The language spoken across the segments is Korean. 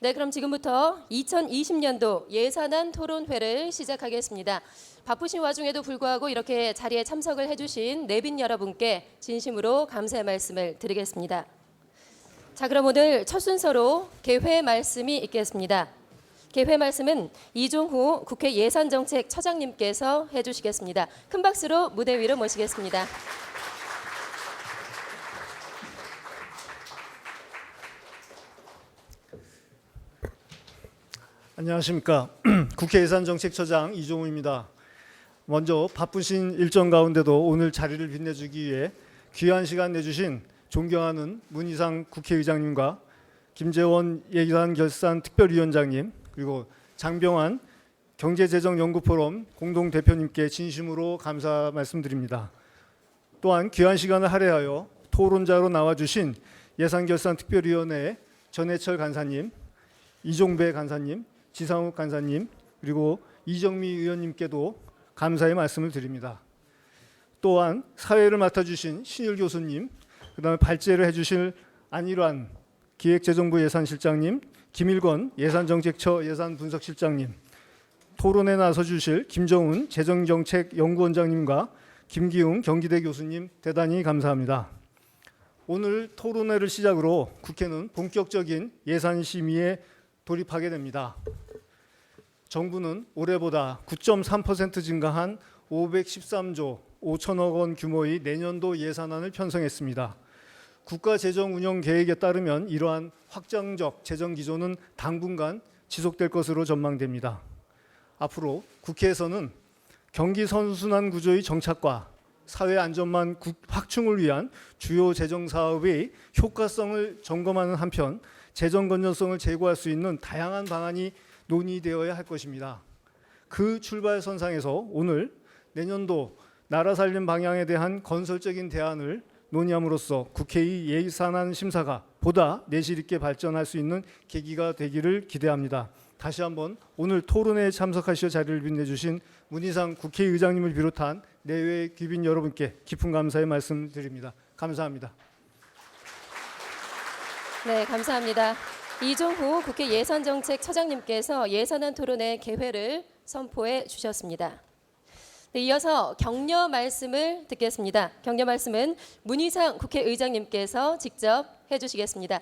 네, 그럼 지금부터 2020년도 예산안 토론회를 시작하겠습니다. 바쁘신 와중에도 불구하고 이렇게 자리에 참석을 해주신 내빈 여러분께 진심으로 감사의 말씀을 드리겠습니다. 자, 그럼 오늘 첫 순서로 개회 말씀이 있겠습니다. 개회 말씀은 이종후 국회 예산정책처장님께서 해주시겠습니다. 큰 박수로 무대 위로 모시겠습니다. 안녕하십니까. 국회 예산정책처장 이종우입니다. 먼저 바쁘신 일정 가운데도 오늘 자리를 빛내주기 위해 귀한 시간 내주신 존경하는 문희상 국회의장님과 김재원 예산결산특별위원장님 그리고 장병환 경제재정연구포럼 공동대표님께 진심으로 감사 말씀드립니다. 또한 귀한 시간을 할애하여 토론자로 나와주신 예산결산특별위원회 전해철 간사님, 이종배 간사님, 지상욱 간사님 그리고 이정미 의원님께도 감사의 말씀을 드립니다. 또한 사회를 맡아주신 신일 교수님, 그다음에 발제를 해주실 안일환 기획재정부 예산실장님, 김일권 예산정책처 예산분석실장님, 토론에 나서주실 김정훈 재정정책연구원장님과 김기웅 경기대 교수님 대단히 감사합니다. 오늘 토론회를 시작으로 국회는 본격적인 예산심의에 돌입하게 됩니다. 정부는 올해보다 9.3% 증가한 513조 5천억 원 규모의 내년도 예산안을 편성했습니다. 국가재정운영계획에 따르면 이러한 확장적 재정기조는 당분간 지속될 것으로 전망됩니다. 앞으로 국회에서는 경기 선순환 구조의 정착과 사회 안전망 확충을 위한 주요 재정사업의 효과성을 점검하는 한편 재정 건전성을 제고할 수 있는 다양한 방안이 논의되어야 할 것입니다. 그 출발선상에서 오늘 내년도 나라 살림 방향에 대한 건설적인 대안을 논의함으로써 국회의 예산안 심사가 보다 내실 있게 발전할 수 있는 계기가 되기를 기대합니다. 다시 한번 오늘 토론회에 참석하시어 자리를 빛내주신 문희상 국회의장님을 비롯한 내외 귀빈 여러분께 깊은 감사의 말씀 드립니다. 감사합니다. 네, 감사합니다. 이종후 국회 예산정책처장님께서 예산안 토론회 개회를 선포해 주셨습니다. 네, 이어서 격려 말씀을 듣겠습니다. 격려 말씀은 문희상 국회의장님께서 직접 해주시겠습니다.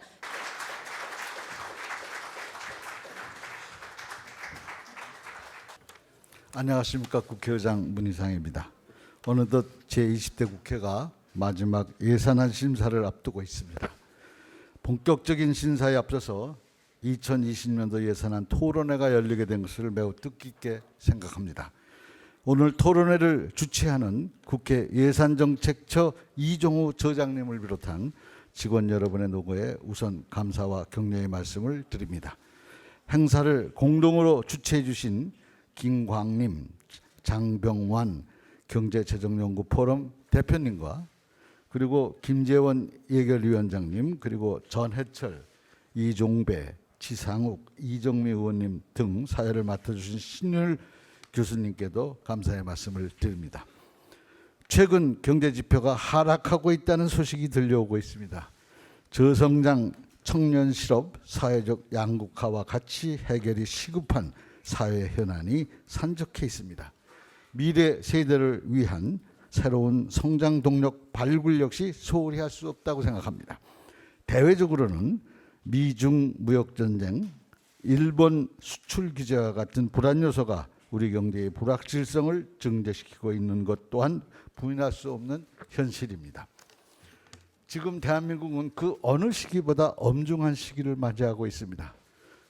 안녕하십니까. 국회의장 문희상입니다. 어느덧 제20대 국회가 마지막 예산안 심사를 앞두고 있습니다. 본격적인 심사에 앞서서 2020년도 예산안 토론회가 열리게 된 것을 매우 뜻깊게 생각합니다. 오늘 토론회를 주최하는 국회 예산정책처 이종우 처장님을 비롯한 직원 여러분의 노고에 우선 감사와 격려의 말씀을 드립니다. 행사를 공동으로 주최해 주신 김광림, 장병환 경제재정연구포럼 대표님과 그리고 김재원 예결위원장님 그리고 전해철, 이종배, 지상욱, 이정미 의원님 등 사회를 맡아주신 신율 교수님께도 감사의 말씀을 드립니다. 최근 경제지표가 하락하고 있다는 소식이 들려오고 있습니다. 저성장, 청년 실업, 사회적 양극화와 같이 해결이 시급한 사회 현안이 산적해 있습니다. 미래 세대를 위한 새로운 성장 동력 발굴 역시 소홀히 할 수 없다고 생각합니다. 대외적으로는 미중 무역 전쟁, 일본 수출 규제와 같은 불안 요소가 우리 경제의 불확실성을 증대시키고 있는 것 또한 부인할 수 없는 현실입니다. 지금 대한민국은 그 어느 시기보다 엄중한 시기를 맞이하고 있습니다.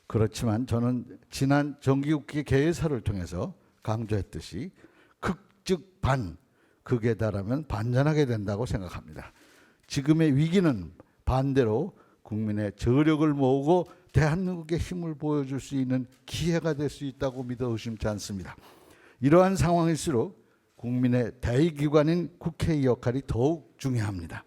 그렇지만 저는 지난 정기국회 개회사를 통해서 강조했듯이 극즉 반, 극에 달하면 반전하게 된다고 생각합니다. 지금의 위기는 반대로 국민의 저력을 모으고 대한민국의 힘을 보여줄 수 있는 기회가 될 수 있다고 믿어 의심치 않습니다. 이러한 상황일수록 국민의 대의기관인 국회의 역할이 더욱 중요합니다.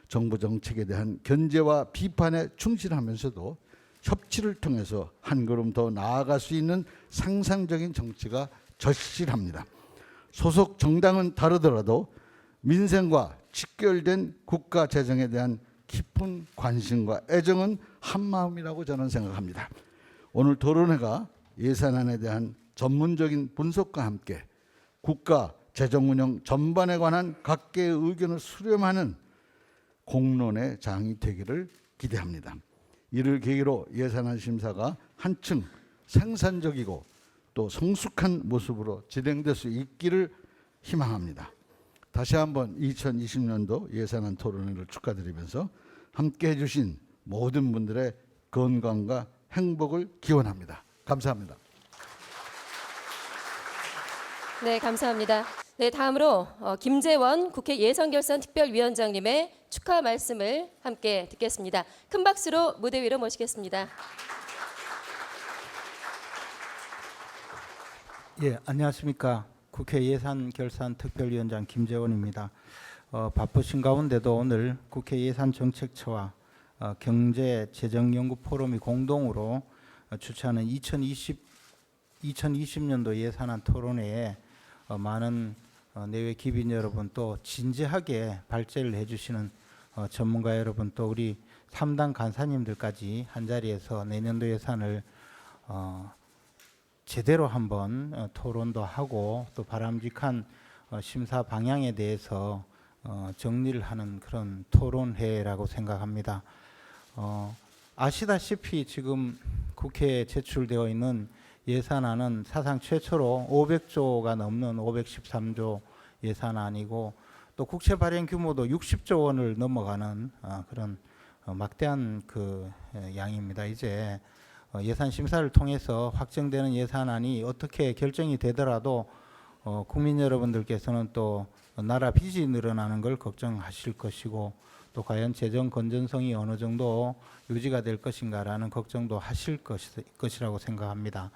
정부 정책에 대한 견제와 비판에 충실하면서도 협치를 통해서 한 걸음 더 나아갈 수 있는 상상적인 정치가 절실합니다. 소속 정당은 다르더라도 민생과 직결된 국가 재정에 대한 깊은 관심과 애정은 한마음이라고 저는 생각합니다. 오늘 토론회가 예산안에 대한 전문적인 분석과 함께 국가 재정 운영 전반에 관한 각계의 의견을 수렴하는 공론의 장이 되기를 기대합니다. 이를 계기로 예산안 심사가 한층 생산적이고 또 성숙한 모습으로 진행될 수 있기를 희망합니다. 다시 한번 2020년도 예산안 토론회를 축하드리면서 함께해 주신 모든 분들의 건강과 행복을 기원합니다. 감사합니다. 네, 감사합니다. 네, 다음으로 김재원 국회 예산결산특별위원장님의 축하 말씀을 함께 듣겠습니다. 큰 박수로 무대 위로 모시겠습니다. 예, 안녕하십니까. 국회 예산결산특별위원장 김재원입니다. 바쁘신 가운데도 오늘 국회 예산정책처와 경제재정연구포럼이 공동으로 주최하는 2020년도 예산안 토론회에 많은 내외 기빈 여러분, 또 진지하게 발제를 해주시는 전문가 여러분, 또 우리 3당 간사님들까지 한자리에서 내년도 예산을 제대로 한번 토론도 하고 또 바람직한 심사 방향에 대해서 정리를 하는 그런 토론회라고 생각합니다. 아시다시피 지금 국회에 제출되어 있는 예산안은 사상 최초로 500조가 넘는 513조 예산안이고, 또 국채 발행 규모도 60조 원을 넘어가는 그런 막대한 그 양입니다. 이제 예산 심사를 통해서 확정되는 예산안이 어떻게 결정이 되더라도 국민 여러분들께서는 또 나라 빚이 늘어나는 걸 걱정하실 것이고, 또 과연 재정 건전성이 어느 정도 유지가 될 것인가라는 걱정도 하실 것이라고 생각합니다.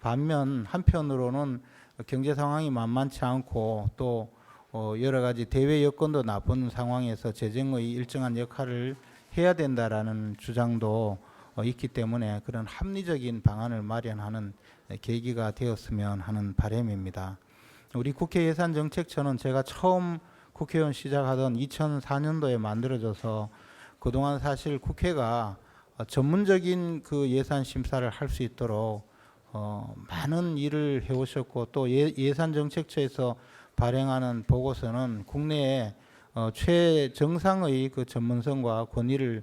반면 한편으로는 경제 상황이 만만치 않고 또 여러 가지 대외 여건도 나쁜 상황에서 재정의 일정한 역할을 해야 된다라는 주장도 있기 때문에 그런 합리적인 방안을 마련하는 계기가 되었으면 하는 바람입니다. 우리 국회 예산정책처는 제가 처음 국회의원 시작하던 2004년도에 만들어져서 그동안 사실 국회가 전문적인 그 예산 심사를 할 수 있도록 많은 일을 해오셨고, 또 예산정책처에서 발행하는 보고서는 국내에 최정상의 그 전문성과 권위를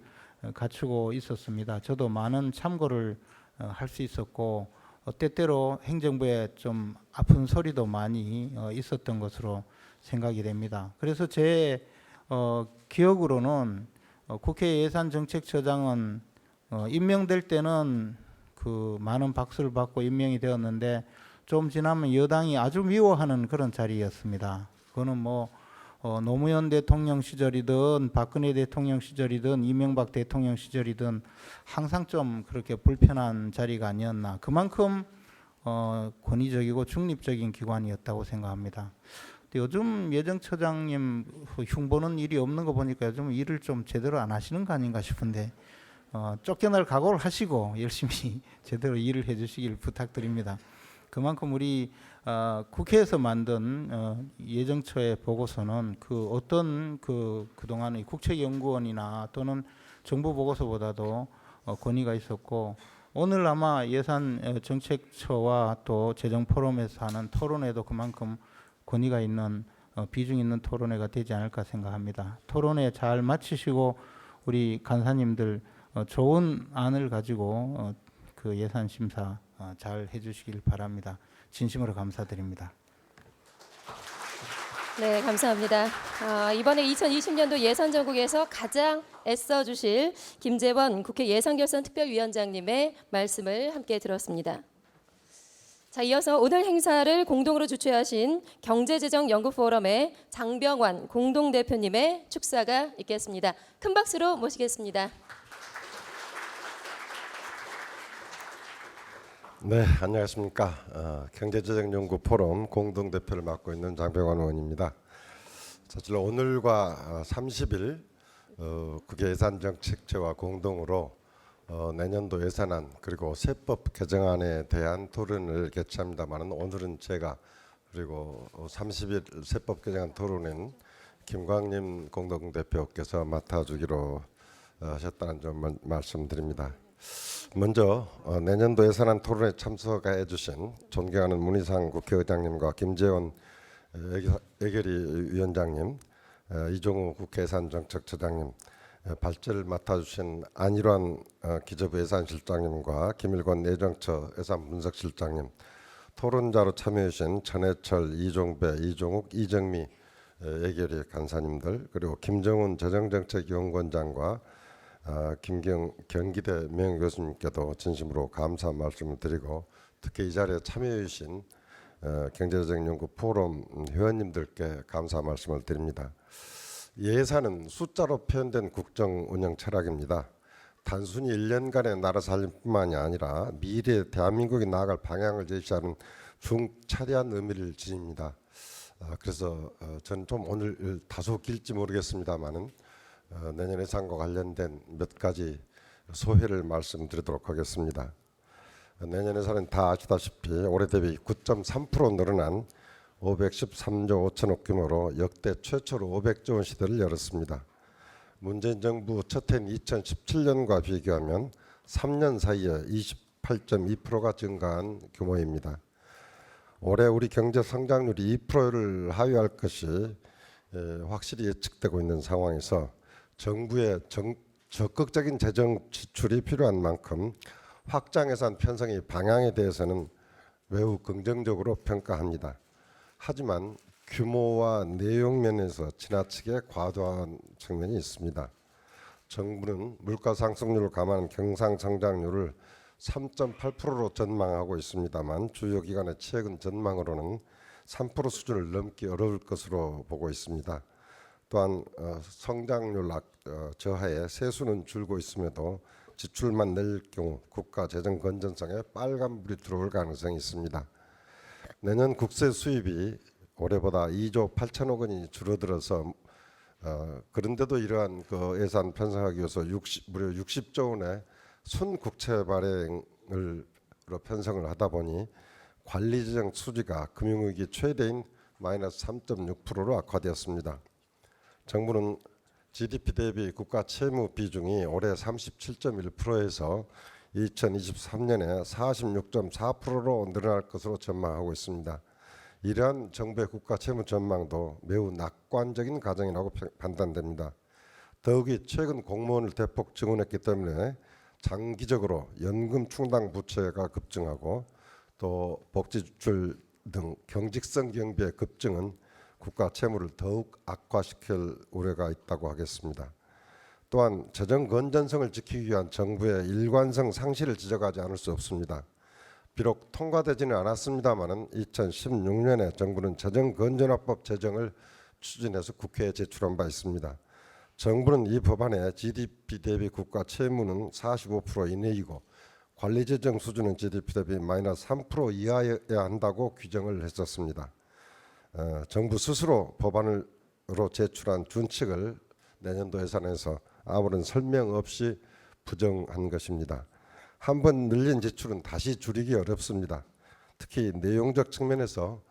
갖추고 있었습니다. 저도 많은 참고를 할 수 있었고, 때때로 행정부에 좀 아픈 소리도 많이 있었던 것으로 생각이 됩니다. 그래서 제 기억으로는 국회 예산정책처장은 임명될 때는 그 많은 박수를 받고 임명이 되었는데, 좀 지나면 여당이 아주 미워하는 그런 자리였습니다. 그거는 뭐 노무현 대통령 시절이든 박근혜 대통령 시절이든 이명박 대통령 시절이든 항상 좀 그렇게 불편한 자리가 아니었나. 그만큼 권위적이고 중립적인 기관이었다고 생각합니다. 근데 요즘 예정처장님 흉보는 일이 없는 거 보니까 요즘 일을 좀 제대로 안 하시는 거 아닌가 싶은데, 쫓겨날 각오를 하시고 열심히 제대로 일을 해주시길 부탁드립니다. 그만큼 우리 국회에서 만든 예정처의 보고서는 그 어떤 그동안의 국책연구원이나 또는 정부 보고서보다도 권위가 있었고, 오늘 아마 예산정책처와 또 재정포럼에서 하는 토론회도 그만큼 권위가 있는 비중 있는 토론회가 되지 않을까 생각합니다. 토론회 잘 마치시고 우리 간사님들 좋은 안을 가지고 그 예산 심사 잘 해주시길 바랍니다. 진심으로 감사드립니다. 네, 감사합니다. 이번에 2020년도 예산 전국에서 가장 애써주실 김재원 국회 예산결산특별위원장님의 말씀을 함께 들었습니다. 자, 이어서 오늘 행사를 공동으로 주최하신 경제재정연구포럼의 장병완 공동대표님의 축사가 있겠습니다. 큰 박수로 모시겠습니다. 네, 안녕하십니까. 경제재정연구포럼 공동대표를 맡고 있는 장병완 의원입니다. 사실 오늘과 30일 국회 예산정책처와 공동으로 내년도 예산안 그리고 세법 개정안에 대한 토론을 개최합니다만, 오늘은 제가, 그리고 30일 세법 개정안 토론은 김광림 공동대표께서 맡아주기로 하셨다는 점 말씀드립니다. 먼저 내년도 예산안 토론에 참석해 주신 존경하는 문희상 국회의장님과 김재원 예결위 위원장님, 이종우 국회예산정책처장님, 발제를 맡아주신 안일환 기재부 예산실장님과 김일권 내정처 예산분석실장님, 토론자로 참여해 주신 전해철, 이종배, 이종욱, 이정미 예결위 간사님들, 그리고 김정훈 재정정책연구원장과 경기대 명예교수님께도 진심으로 감사 말씀을 드리고, 특히 이 자리에 참여해 주신 경제재정연구 포럼 회원님들께 감사 말씀을 드립니다. 예산은 숫자로 표현된 국정 운영 철학입니다. 단순히 1년간의 나라 살림뿐만이 아니라 미래 대한민국이 나아갈 방향을 제시하는 중차대한 의미를 지닙니다. 그래서 저는 좀 오늘 다소 길지 모르겠습니다만은 내년 예산과 관련된 몇 가지 소회를 말씀드리도록 하겠습니다. 내년 예산은 다 아시다시피 올해 대비 9.3% 늘어난 513조 5천억 규모로 역대 최초로 500조 원 시대를 열었습니다. 문재인 정부 첫 해인 2017년과 비교하면 3년 사이에 28.2%가 증가한 규모입니다. 올해 우리 경제 성장률이 2%를 하회할 것이 확실히 예측되고 있는 상황에서 정부의 적극적인 재정 지출이 필요한 만큼 확장 예산 편성의 방향에 대해서는 매우 긍정적으로 평가합니다. 하지만 규모와 내용 면에서 지나치게 과도한 측면이 있습니다. 정부는 물가 상승률을 감안한 경상 성장률을 3.8%로 전망하고 있습니다만 주요 기관의 최근 전망으로는 3% 수준을 넘기 어려울 것으로 보고 있습니다. 또한 성장률 저하에 세수는 줄고 있음에도 지출만 낼 경우 국가 재정 건전성에 빨간불이 들어올 가능성이 있습니다. 내년 국세 수입이 올해보다 2조 8천억 원이 줄어들어서 그런데도 이러한 그 예산 편성하기 위해서 무려 60조 원의 순국채 발행을 편성을 하다 보니 관리재정 수지가 금융위기 최대인 마이너스 3.6%로 악화되었습니다. 정부는 GDP 대비 국가 채무 비중이 올해 37.1%에서 2023년에 46.4%로 늘어날 것으로 전망하고 있습니다. 이러한 정부의 국가 채무 전망도 매우 낙관적인 가정이라고 판단됩니다. 더욱이 최근 공무원을 대폭 증원했기 때문에 장기적으로 연금 충당 부채가 급증하고 또 복지 지출 등 경직성 경비의 급증은 국가 채무를 더욱 악화시킬 우려가 있다고 하겠습니다. 또한 재정 건전성을 지키기 위한 정부의 일관성 상실을 지적하지 않을 수 없습니다. 비록 통과되지는 않았습니다마는 2016년에 정부는 재정건전화법 제정을 추진해서 국회에 제출한 바 있습니다. 정부는 이 법안에 GDP 대비 국가 채무는 45% 이내이고 관리재정 수준은 GDP 대비 마이너스 3% 이하여야 한다고 규정을 했었습니다. 정부 스스로 법안으로 제출한 준칙을 내년도 예산에서 아무런 설명 없이 부정한 것입니다. 한번 늘린 지출은 다시 줄이기 어렵습니다. 특히 내용적 측면에서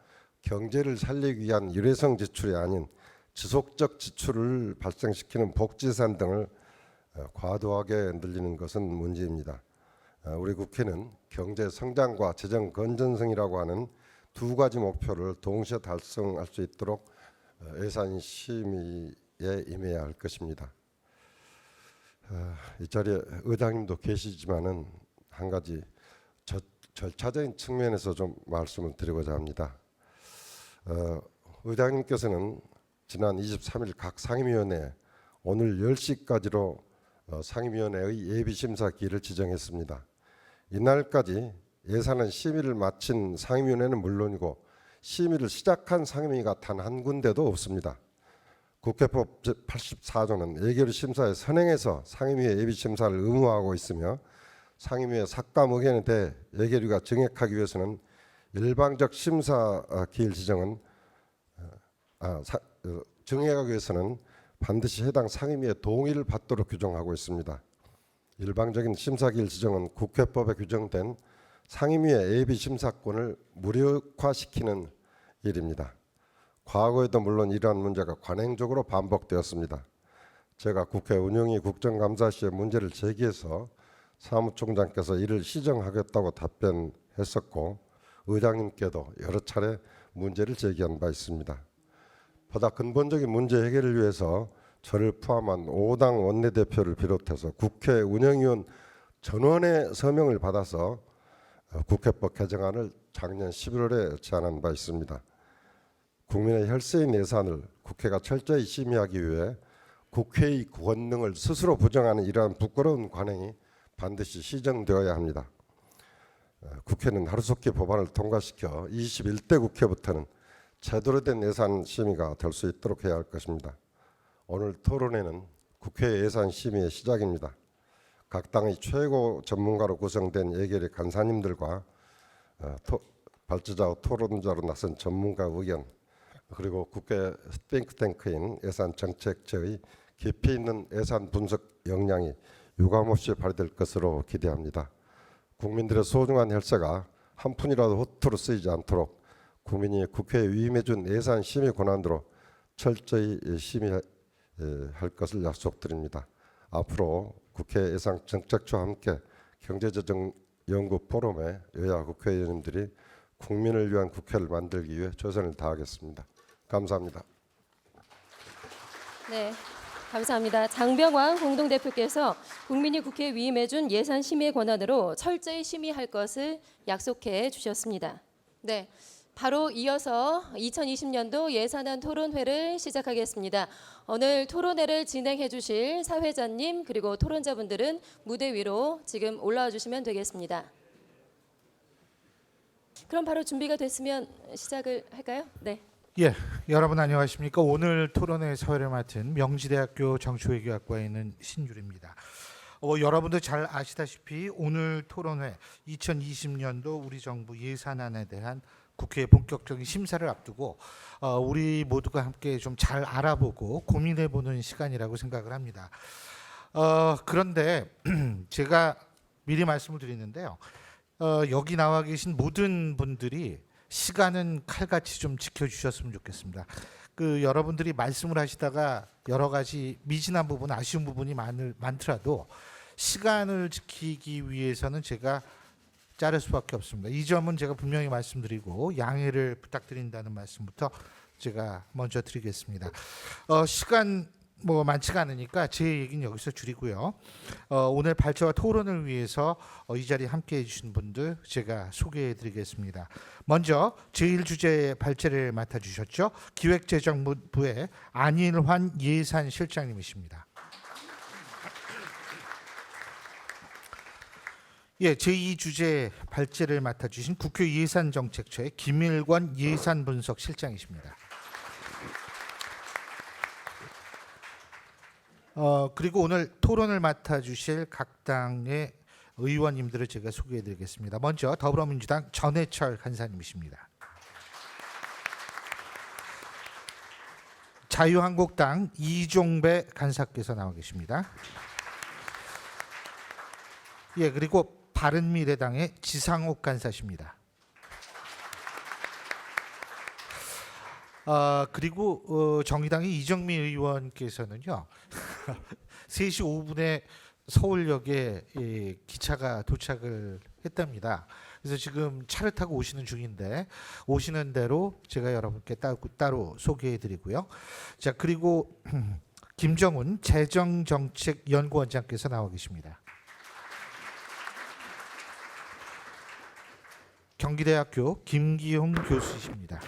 경제를 살리기 위한 일회성 지출이 아닌 지속적 지출을 발생시키는 복지 예산 등을 과도하게 늘리는 것은 문제입니다. 우리 국회는 경제 성장과 재정 건전성이라고 하는 두 가지 목표를 동시에 달성할 수 있도록 예산 심의에 임해야 할 것입니다. 이 자리에 의장님도 계시지만은 한 가지 절차적인 측면에서 좀 말씀을 드리고자 합니다. 의장님께서는 지난 23일 각 상임위원회 오늘 10시까지로 상임위원회의 예비심사기일을 지정했습니다. 이날까지 예산안 심의를 마친 상임위원회는 물론이고 심의를 시작한 상임위가 단 한 군데도 없습니다. 국회법 제84조는 예결위 심사에 선행해서 상임위의 예비심사를 의무화하고 있으며 상임위의 삭감 의견에 대해 예결위가 증액하기 위해서는 일방적 심사 기일 지정은 증액하기 위해서는 반드시 해당 상임위의 동의를 받도록 규정하고 있습니다. 일방적인 심사기일 지정은 국회법에 규정된 상임위의 예비심사권을 무력화시키는 일입니다. 과거에도 물론 이러한 문제가 관행적으로 반복되었습니다. 제가 국회 운영위 국정감사 시에 문제를 제기해서 사무총장께서 이를 시정하겠다고 답변했었고 의장님께도 여러 차례 문제를 제기한 바 있습니다. 보다 근본적인 문제 해결을 위해서 저를 포함한 5당 원내대표를 비롯해서 국회 운영위원 전원의 서명을 받아서 국회법 개정안을 작년 11월에 제안한 바 있습니다. 국민의 혈세인 예산을 국회가 철저히 심의하기 위해 국회의 권능을 스스로 부정하는 이러한 부끄러운 관행이 반드시 시정되어야 합니다. 국회는 하루속히 법안을 통과시켜 21대 국회부터는 제대로 된 예산 심의가 될 수 있도록 해야 할 것입니다. 오늘 토론회는 국회 예산 심의의 시작입니다. 각 당의 최고 전문가로 구성된 예결위 간사님들과 발제자와 토론자로 나선 전문가 의견 그리고 국회 띵크탱크인 예산정책처의 깊이 있는 예산 분석 역량이 유감없이 발휘될 것으로 기대합니다. 국민들의 소중한 혈세가 한 푼이라도 허투루 쓰이지 않도록 국민이 국회에 위임해준 예산 심의 권한으로 철저히 심의할 것을 약속드립니다. 앞으로 국회 예산정책처와 함께 경제재정연구 포럼의 여야 국회의원님들이 국민을 위한 국회를 만들기 위해 최선을 다하겠습니다. 감사합니다. 네, 감사합니다. 장병왕 공동대표께서 국민이 국회에 위임해준 예산 심의 권한으로 철저히 심의할 것을 약속해 주셨습니다. 네, 바로 이어서 2020년도 예산안 토론회를 시작하겠습니다. 오늘 토론회를 진행해 주실 사회자님 그리고 토론자분들은 무대 위로 지금 올라와 주시면 되겠습니다. 그럼 바로 준비가 됐으면 시작을 할까요? 네. 예, 여러분 안녕하십니까? 오늘 토론회 사회를 맡은 명지대학교 정치외교학과에 있는 신율입니다. 여러분도 잘 아시다시피 오늘 토론회 2020년도 우리 정부 예산안에 대한 국회의 본격적인 심사를 앞두고 우리 모두가 함께 좀 잘 알아보고 고민해보는 시간이라고 생각을 합니다. 그런데 제가 미리 말씀을 드리는데요. 여기 나와 계신 모든 분들이 시간은 칼같이 좀 지켜주셨으면 좋겠습니다. 여러분들이 말씀을 하시다가 여러 가지 미진한 부분, 아쉬운 부분이 많더라도 시간을 지키기 위해서는 제가 자를 수밖에 없습니다. 이 점은 제가 분명히 말씀드리고 양해를 부탁드린다는 말씀부터 제가 먼저 드리겠습니다. 시간 많지가 않으니까 제 얘기는 여기서 줄이고요. 오늘 발제와 토론을 위해서 이 자리에 함께해 주신 분들 제가 소개해 드리겠습니다. 먼저 제1주제 발제를 맡아주셨죠. 기획재정부의 안일환 예산실장님이십니다. 예, 제2주제 발제를 맡아주신 국회 예산정책처의 김일권 예산분석실장이십니다. 그리고 오늘 토론을 맡아주실 각 당의 의원님들을 제가 소개해드리겠습니다. 먼저 더불어민주당 전해철 간사님이십니다. 자유한국당 이종배 간사께서 나와 계십니다. 예, 그리고 바른미래당의 지상욱 간사십니다. 그리고 정의당의 이정미 의원께서는요 3시 5분에 서울역에 기차가 도착을 했답니다. 그래서 지금 차를 타고 오시는 중인데 오시는 대로 제가 여러분께 따로 소개해드리고요. 자, 그리고 김정훈 재정정책연구원장께서 나와 계십니다. 경기대학교 김기홍 교수이십니다.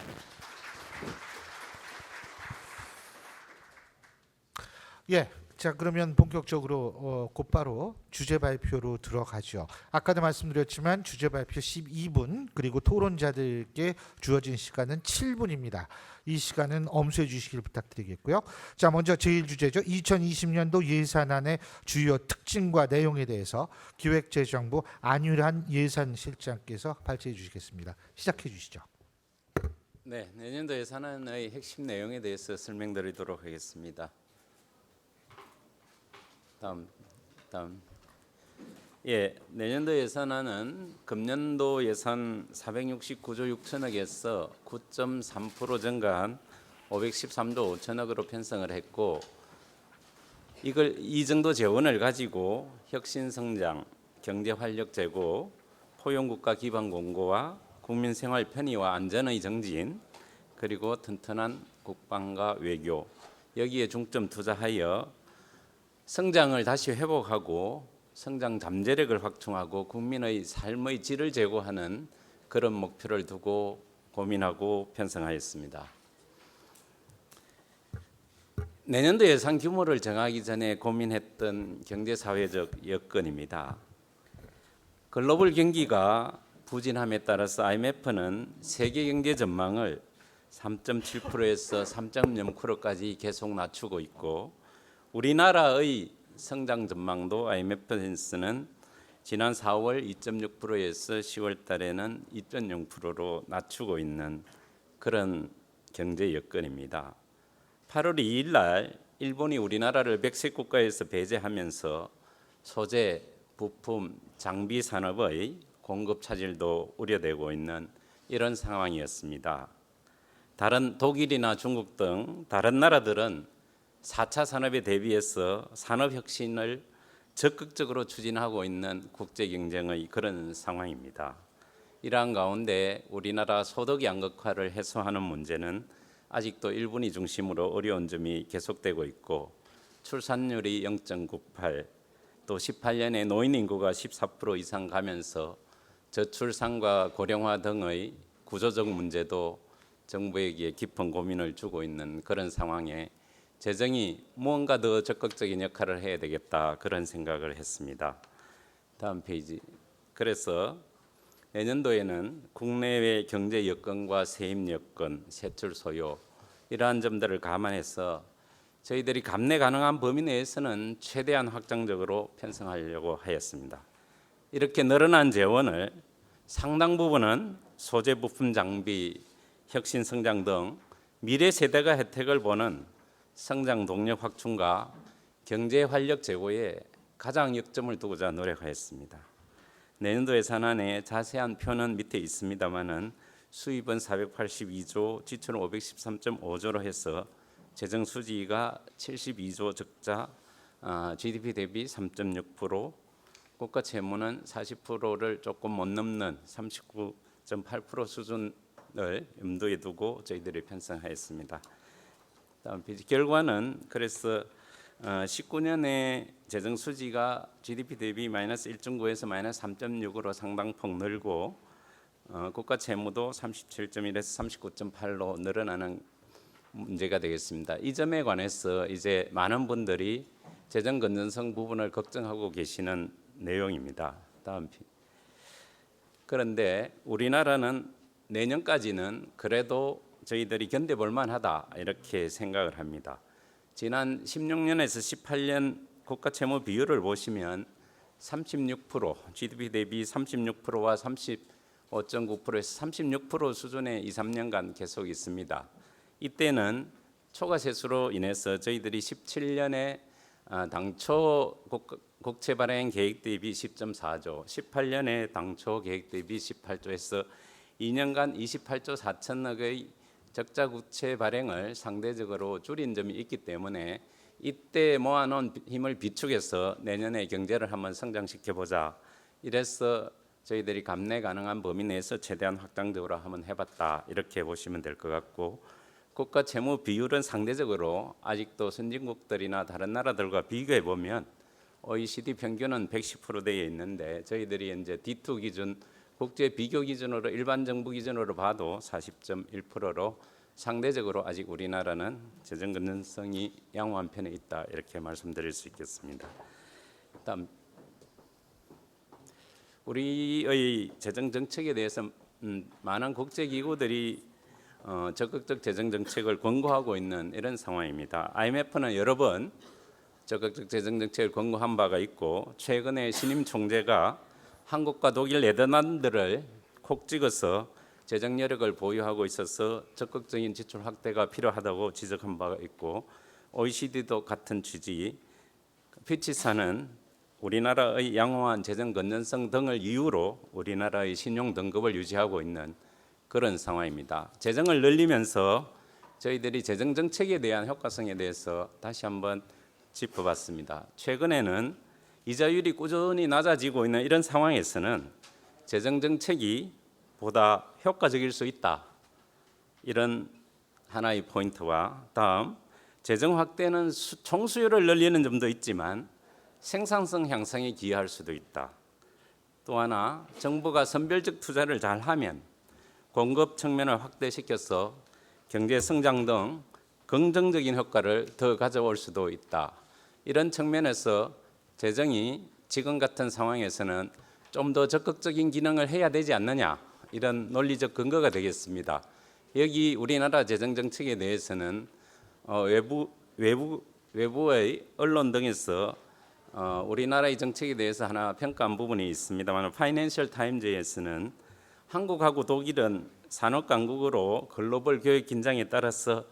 예, 자 그러면 본격적으로 곧바로 주제 발표로 들어가죠. 아까도 말씀드렸지만 주제 발표 12분 그리고 토론자들께 주어진 시간은 7분입니다. 이 시간은 엄수해 주시길 부탁드리겠고요. 자, 먼저 제1주제죠. 2020년도 예산안의 주요 특징과 내용에 대해서 기획재정부 안일환 예산실장께서 발제해 주시겠습니다. 시작해 주시죠. 네, 내년도 예산안의 핵심 내용에 대해서 설명드리도록 하겠습니다. 다음. 예, 내년도 예산안은 금년도 예산 469조 6천억에서 9.3% 증가한 513조 5천억으로 편성을 했고, 이 정도 재원을 가지고 혁신 성장, 경제 활력 제고, 포용국가 기반 공고와 국민 생활 편의와 안전의 정진, 그리고 튼튼한 국방과 외교, 여기에 중점 투자하여 성장을 다시 회복하고 성장 잠재력을 확충하고 국민의 삶의 질을 제고하는 그런 목표를 두고 고민하고 편성하였습니다. 내년도 예산 규모를 정하기 전에 고민했던 경제사회적 여건입니다. 글로벌 경기가 부진함에 따라서 IMF는 세계 경제 전망을 3.7%에서 3.0%까지 계속 낮추고 있고, 우리나라의 성장 전망도 IMF에서는 지난 4월 2.6%에서 10월 달에는 2.0%로 낮추고 있는 그런 경제 여건입니다. 8월 2일 날 일본이 우리나라를 백색 국가에서 배제하면서 소재, 부품, 장비 산업의 공급 차질도 우려되고 있는 이런 상황이었습니다. 다른 독일이나 중국 등 다른 나라들은 4차 산업에 대비해서 산업 혁신을 적극적으로 추진하고 있는 국제 경쟁의 그런 상황입니다. 이러한 가운데 우리나라 소득 양극화를 해소하는 문제는 아직도 일본이 중심으로 어려운 점이 계속되고 있고, 출산율이 0.98, 또 18년에 노인 인구가 14% 이상 가면서 저출산과 고령화 등의 구조적 문제도 정부에게 깊은 고민을 주고 있는 그런 상황에 재정이 무언가 더 적극적인 역할을 해야 되겠다, 그런 생각을 했습니다. 다음 페이지. 그래서 내년도에는 국내외 경제 여건과 세입 여건, 세출 소요, 이러한 점들을 감안해서 저희들이 감내 가능한 범위 내에서는 최대한 확장적으로 편성하려고 하였습니다. 이렇게 늘어난 재원을 상당 부분은 소재, 부품, 장비, 혁신 성장 등 미래 세대가 혜택을 보는 성장 동력 확충과 경제 활력 제고에 가장 역점을 두고자 노력하였습니다. 내년도 예산안에 자세한 표는 밑에 있습니다만은 수입은 482조, 지출은 513.5조로 해서 재정 수지가 72조, 적자 GDP 대비 3.6%, 국가 채무는 40%를 조금 못 넘는 39.8% 수준을 염두에 두고 저희들이 편성하였습니다. 다음 페이지. 결과는 그래서 19년에 재정 수지가 GDP 대비 마이너스 1.9에서 마이너스 3.6으로 상당폭 늘고, 국가 채무도 37.1에서 39.8로 늘어나는 문제가 되겠습니다. 이 점에 관해서 이제 많은 분들이 재정 건전성 부분을 걱정하고 계시는 내용입니다. 다음 페이지. 그런데 우리나라는 내년까지는 그래도 저희들이 견뎌볼 만하다, 이렇게 생각을 합니다. 지난 16년에서 18년 국가 채무 비율을 보시면 36%, GDP 대비 36%와 35.9%에서 36% 수준의 2, 3년간 계속 있습니다. 이때는 초과 세수로 인해서 저희들이 17년에 당초 국채 발행 계획 대비 10.4조, 18년에 당초 계획 대비 18조에서 2년간 28조 4천억의 적자 국채 발행을 상대적으로 줄인 점이 있기 때문에 이때 모아놓은 힘을 비축해서 내년에 경제를 한번 성장시켜보자, 이래서 저희들이 감내 가능한 범위 내에서 최대한 확장적으로 한번 해봤다, 이렇게 보시면 될 것 같고, 국가 채무 비율은 상대적으로 아직도 선진국들이나 다른 나라들과 비교해 보면 OECD 평균은 110%대에 있는데 저희들이 이제 D2 기준, 국제 비교 기준으로 일반 정부 기준으로 봐도 40.1%로 상대적으로 아직 우리나라는 재정 건전성이 양호한 편에 있다, 이렇게 말씀드릴 수 있겠습니다. 다음, 우리의 재정 정책에 대해서 많은 국제 기구들이 적극적 재정 정책을 권고하고 있는 이런 상황입니다. IMF는 여러 번 적극적 재정 정책을 권고한 바가 있고, 최근에 신임 총재가 한국과 독일, 네덜란드를 콕 찍어서 재정 여력을 보유하고 있어서 적극적인 지출 확대가 필요하다고 지적한 바가 있고, OECD도 같은 취지, 피치사는 우리나라의 양호한 재정 건전성 등을 이유로 우리나라의 신용 등급을 유지하고 있는 그런 상황입니다. 재정을 늘리면서 저희들이 재정 정책에 대한 효과성에 대해서 다시 한번 짚어봤습니다. 최근에는 이자율이 꾸준히 낮아지고 있는 이런 상황에서는 재정 정책이 보다 효과적일 수 있다. 이런 하나의 포인트와 다음 재정 확대는 총수요를 늘리는 점도 있지만 생산성 향상에 기여할 수도 있다. 또 하나 정부가 선별적 투자를 잘하면 공급 측면을 확대시켜서 경제 성장 등 긍정적인 효과를 더 가져올 수도 있다. 이런 측면에서 재정이 지금 같은 상황에서는 좀 더 적극적인 기능을 해야 되지 않느냐, 이런 논리적 근거가 되겠습니다. 여기 우리나라 재정 정책에 대해서는 외부의 언론 등에서 우리나라의 정책에 대해서 하나 평가한 부분이 있습니다만, 파이낸셜 타임즈에서는 한국하고 독일은 산업 강국으로 글로벌 교육 긴장에 따라서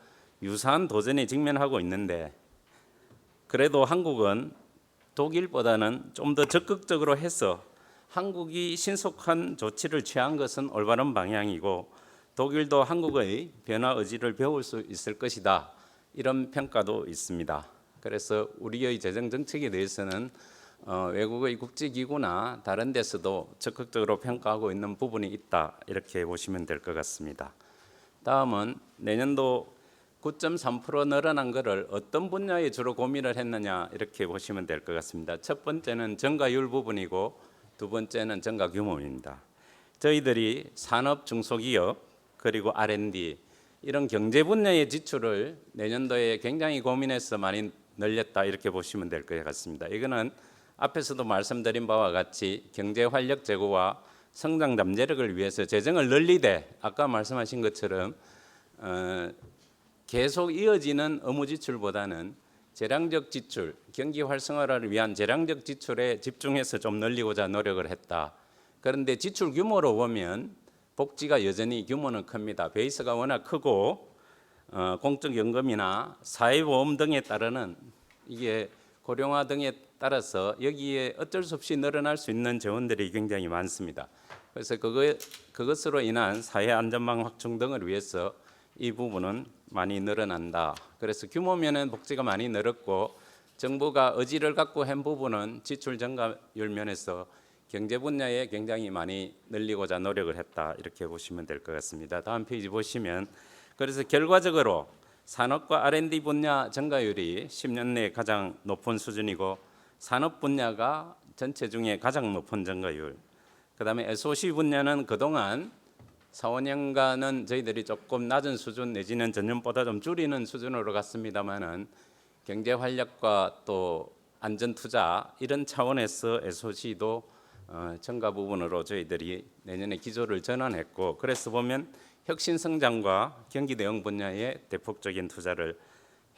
유사한 도전에 직면하고 있는데, 그래도 한국은 독일보다는 좀 더 적극적으로 해서 한국이 신속한 조치를 취한 것은 올바른 방향이고, 독일도 한국의 변화 의지를 배울 수 있을 것이다, 이런 평가도 있습니다. 그래서 우리의 재정 정책에 대해서는 외국의 국제기구나 다른 데서도 적극적으로 평가하고 있는 부분이 있다, 이렇게 보시면 될 것 같습니다. 다음은 내년도 9.3% 늘어난 것을 어떤 분야에 주로 고민을 했느냐, 이렇게 보시면 될 것 같습니다. 첫 번째는 증가율 부분이고 두 번째는 증가 규모입니다. 저희들이 산업, 중소기업 그리고 R&D 이런 경제 분야의 지출을 내년도에 굉장히 고민해서 많이 늘렸다, 이렇게 보시면 될 것 같습니다. 이거는 앞에서도 말씀드린 바와 같이 경제 활력 제고와 성장 잠재력을 위해서 재정을 늘리되, 아까 말씀하신 것처럼 계속 이어지는 의무 지출보다는 재량적 지출, 경기 활성화를 위한 재량적 지출에 집중해서 좀 늘리고자 노력을 했다. 그런데 지출 규모로 보면 복지가 여전히 규모는 큽니다. 베이스가 워낙 크고 공적연금이나 사회보험 등에 따르는 이게 고령화 등에 따라서 여기에 어쩔 수 없이 늘어날 수 있는 재원들이 굉장히 많습니다. 그래서 그것으로 인한 사회 안전망 확충 등을 위해서 이 부분은 많이 늘어난다. 그래서 규모면은 복지가 많이 늘었고, 정부가 의지를 갖고 한 부분은 지출 증가율 면에서 경제 분야에 굉장히 많이 늘리고자 노력을 했다, 이렇게 보시면 될 것 같습니다. 다음 페이지 보시면, 그래서 결과적으로 산업과 R&D 분야 증가율이 10년 내 가장 높은 수준이고, 산업 분야가 전체 중에 가장 높은 증가율, 그다음에 SOC 분야는 그동안 4, 5년간은 저희들이 조금 낮은 수준 내지는 전년보다 좀 줄이는 수준으로 갔습니다만은 경제 활력과 또 안전 투자 이런 차원에서 SOC도 증가 부분으로 저희들이 내년에 기조를 전환했고, 그래서 보면 혁신 성장과 경기 대응 분야에 대폭적인 투자를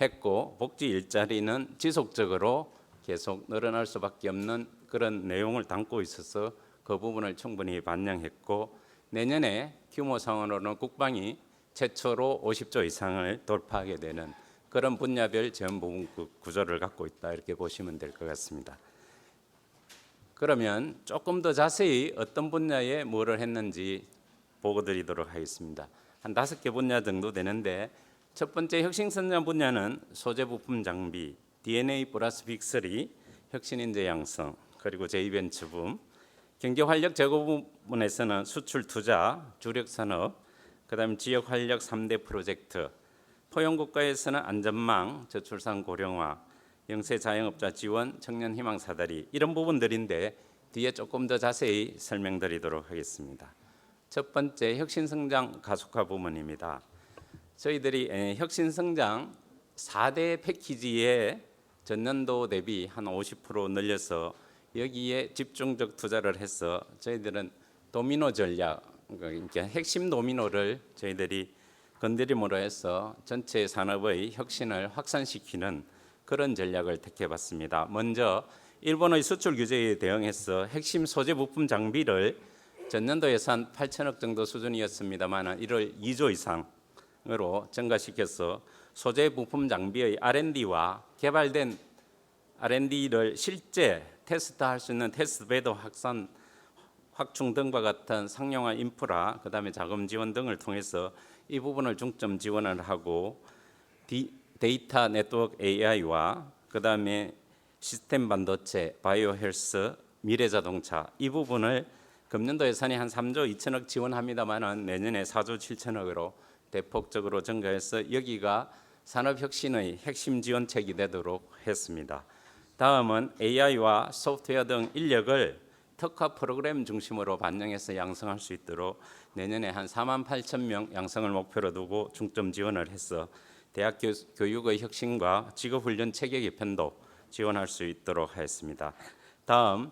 했고, 복지 일자리는 지속적으로 계속 늘어날 수밖에 없는 그런 내용을 담고 있어서 그 부분을 충분히 반영했고, 내년에 규모 상으로는 국방이 최초로 50조 이상을 돌파하게 되는 그런 분야별 재원 부분 구조를 갖고 있다, 이렇게 보시면 될 것 같습니다. 그러면 조금 더 자세히 어떤 분야에 뭐를 했는지 보고 드리도록 하겠습니다. 한 5개 분야 정도 되는데, 첫 번째 혁신성장 분야는 소재 부품 장비, DNA 플러스 빅3, 혁신인재 양성, 그리고 제2벤처붐, 경제 활력 제고 부분에서는 수출 투자, 주력 산업, 그다음 지역 활력 3대 프로젝트, 포용 국가에서는 안전망, 저출산 고령화, 영세 자영업자 지원, 청년 희망 사다리 이런 부분들인데 뒤에 조금 더 자세히 설명드리도록 하겠습니다. 첫 번째 혁신성장 가속화 부분입니다. 저희들이 혁신성장 4대 패키지에 전년도 대비 한 50% 늘려서 여기에 집중적 투자를 해서 저희들은 도미노 전략, 그러니까 핵심 도미노를 저희들이 건드림으로 해서 전체 산업의 혁신을 확산시키는 그런 전략을 택해봤습니다. 먼저 일본의 수출 규제에 대응해서 핵심 소재 부품 장비를 전년도 예산 8천억 정도 수준이었습니다만 이를 2조 이상으로 증가시켜서 소재 부품 장비의 R&D와 개발된 R&D를 실제 테스트할 수 있는 테스트베드 확충 등과 같은 상용화 인프라, 그다음에 자금 지원 등을 통해서 이 부분을 중점 지원을 하고 데이터 네트워크 AI와 그다음에 시스템 반도체, 바이오 헬스, 미래 자동차 이 부분을 금년도 예산이 한 3조 2천억 지원합니다만은 내년에 4조 7천억으로 대폭적으로 증가해서 여기가 산업혁신의 핵심 지원책이 되도록 했습니다. 다음은 AI와 소프트웨어 등 인력을 특화 프로그램 중심으로 반영해서 양성할 수 있도록 내년에 한 4만 8천 명 양성을 목표로 두고 중점 지원을 해서 대학 교육의 혁신과 직업훈련 체계 개편도 지원할 수 있도록 하였습니다. 다음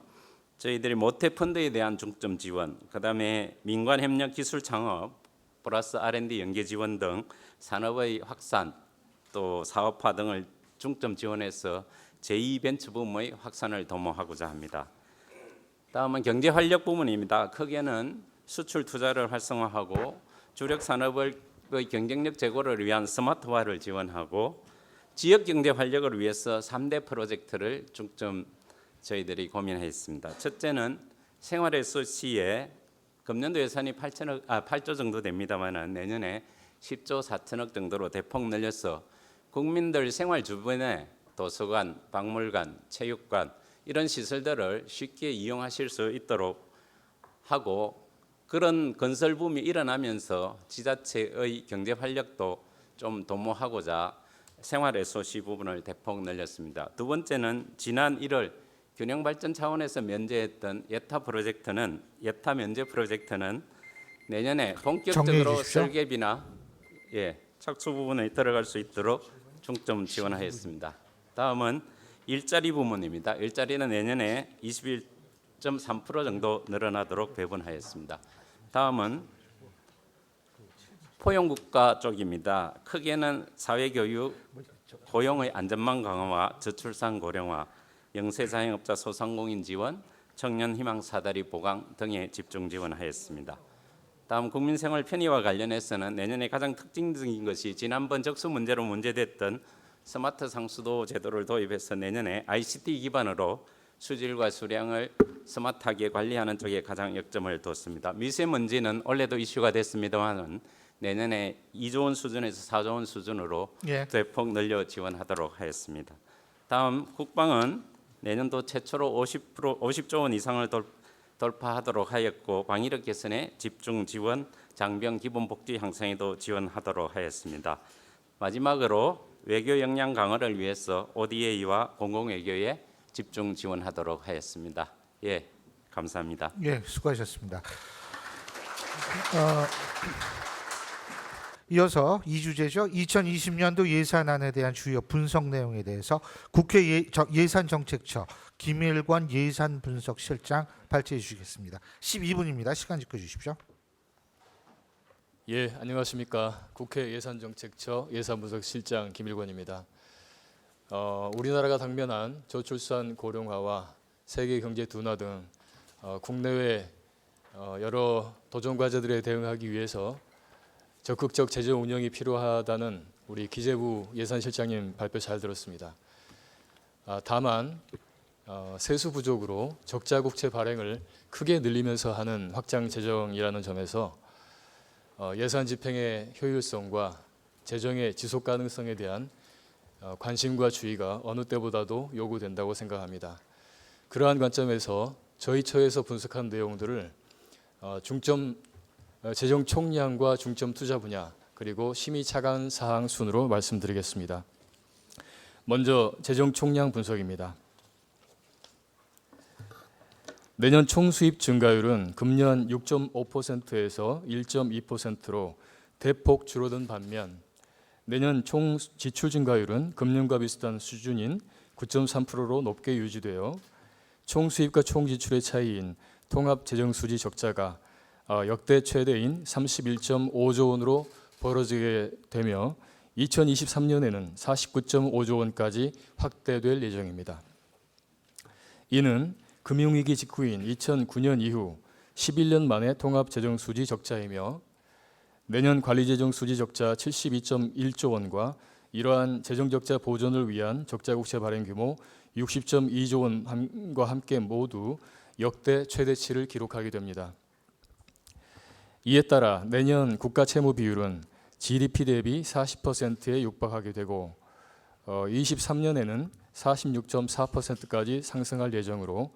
저희들이 모태 펀드에 대한 중점 지원, 그다음에 민관 협력 기술 창업 플러스 R&D 연계 지원 등 산업의 확산 또 사업화 등을 중점 지원해서 제2벤처 붐의 확산을 도모하고자 합니다. 다음은 경제 활력 부문입니다. 크게는 수출 투자를 활성화하고 주력 산업의 경쟁력 제고를 위한 스마트화를 지원하고 지역 경제 활력을 위해서 3대 프로젝트를 중점 저희들이 고민했습니다. 첫째는 생활레소시에 금년도 예산이 8조 정도 됩니다만 내년에 10조 4천억 정도로 대폭 늘려서 국민들 생활 주변에 도서관, 박물관, 체육관 이런 시설들을 쉽게 이용하실 수 있도록 하고 그런 건설 붐이 일어나면서 지자체의 경제 활력도 좀 도모하고자 생활레소시 부분을 대폭 늘렸습니다. 두 번째는 지난 1월 균형 발전 차원에서 면제했던 예타 면제 프로젝트는 내년에 본격적으로 설계비나 착수 부분에 들어갈 수 있도록 중점 지원하였습니다. 다음은 일자리 부문입니다. 일자리는 내년에 21.3% 정도 늘어나도록 배분하였습니다. 다음은 포용국가 쪽입니다. 크게는 사회교육, 고용의 안전망 강화와 저출산 고령화, 영세자영업자 소상공인 지원, 청년 희망 사다리 보강 등에 집중 지원하였습니다. 다음 국민생활 편의와 관련해서는 내년에 가장 특징적인 것이 지난번 적수 문제로 문제됐던 스마트 상수도 제도를 도입해서 내년에 ICT 기반으로 수질과 수량을 스마트하게 관리하는 쪽에 가장 역점을 뒀습니다. 미세먼지는 올해도 이슈가 됐습니다만 내년에 2조 원 수준에서 4조 원 수준으로 대폭 늘려 지원하도록 하였습니다. 다음 국방은 내년도 최초로 50조 원 이상을 돌파하도록 하였고 방위력 개선에 집중 지원, 장병 기본 복지 향상에도 지원하도록 하였습니다. 마지막으로 외교 역량 강화를 위해서 ODA와 공공외교에 집중 지원하도록 하였습니다. 감사합니다. 수고하셨습니다. 이어서 이 주제죠. 2020년도 예산안에 대한 주요 분석 내용에 대해서 국회 예산정책처 김일권 예산분석실장 발제해 주시겠습니다. 12분입니다. 시간 지켜주십시오. 안녕하십니까. 국회 예산정책처 예산분석실장 김일권입니다. 우리나라가 당면한 저출산 고령화와 세계 경제 둔화 등 국내외 여러 도전 과제들에 대응하기 위해서 적극적 재정 운영이 필요하다는 우리 기재부 예산실장님 발표 잘 들었습니다. 다만 세수 부족으로 적자 국채 발행을 크게 늘리면서 하는 확장 재정이라는 점에서 예산 집행의 효율성과 재정의 지속 가능성에 대한 관심과 주의가 어느 때보다도 요구된다고 생각합니다. 그러한 관점에서 저희 처에서 분석한 내용들을 재정 총량과 중점 투자 분야 그리고 심의 차관 사항 순으로 말씀드리겠습니다. 먼저 재정 총량 분석입니다. 내년 총수입 증가율은 금년 6.5%에서 1.2%로 대폭 줄어든 반면 내년 총 지출 증가율은 금년과 비슷한 수준인 9.3%로 높게 유지되어 총수입과 총지출의 차이인 통합재정수지 적자가 역대 최대인 31.5조 원으로 벌어지게 되며 2023년에는 49.5조 원까지 확대될 예정입니다. 이는 금융위기 직후인 2009년 이후 11년 만에 통합재정수지 적자이며 내년 관리재정수지 적자 72.1조 원과 이러한 재정적자 보전을 위한 적자국채 발행 규모 60.2조 원과 함께 모두 역대 최대치를 기록하게 됩니다. 이에 따라 내년 국가채무 비율은 GDP 대비 40%에 육박하게 되고 23년에는 46.4%까지 상승할 예정으로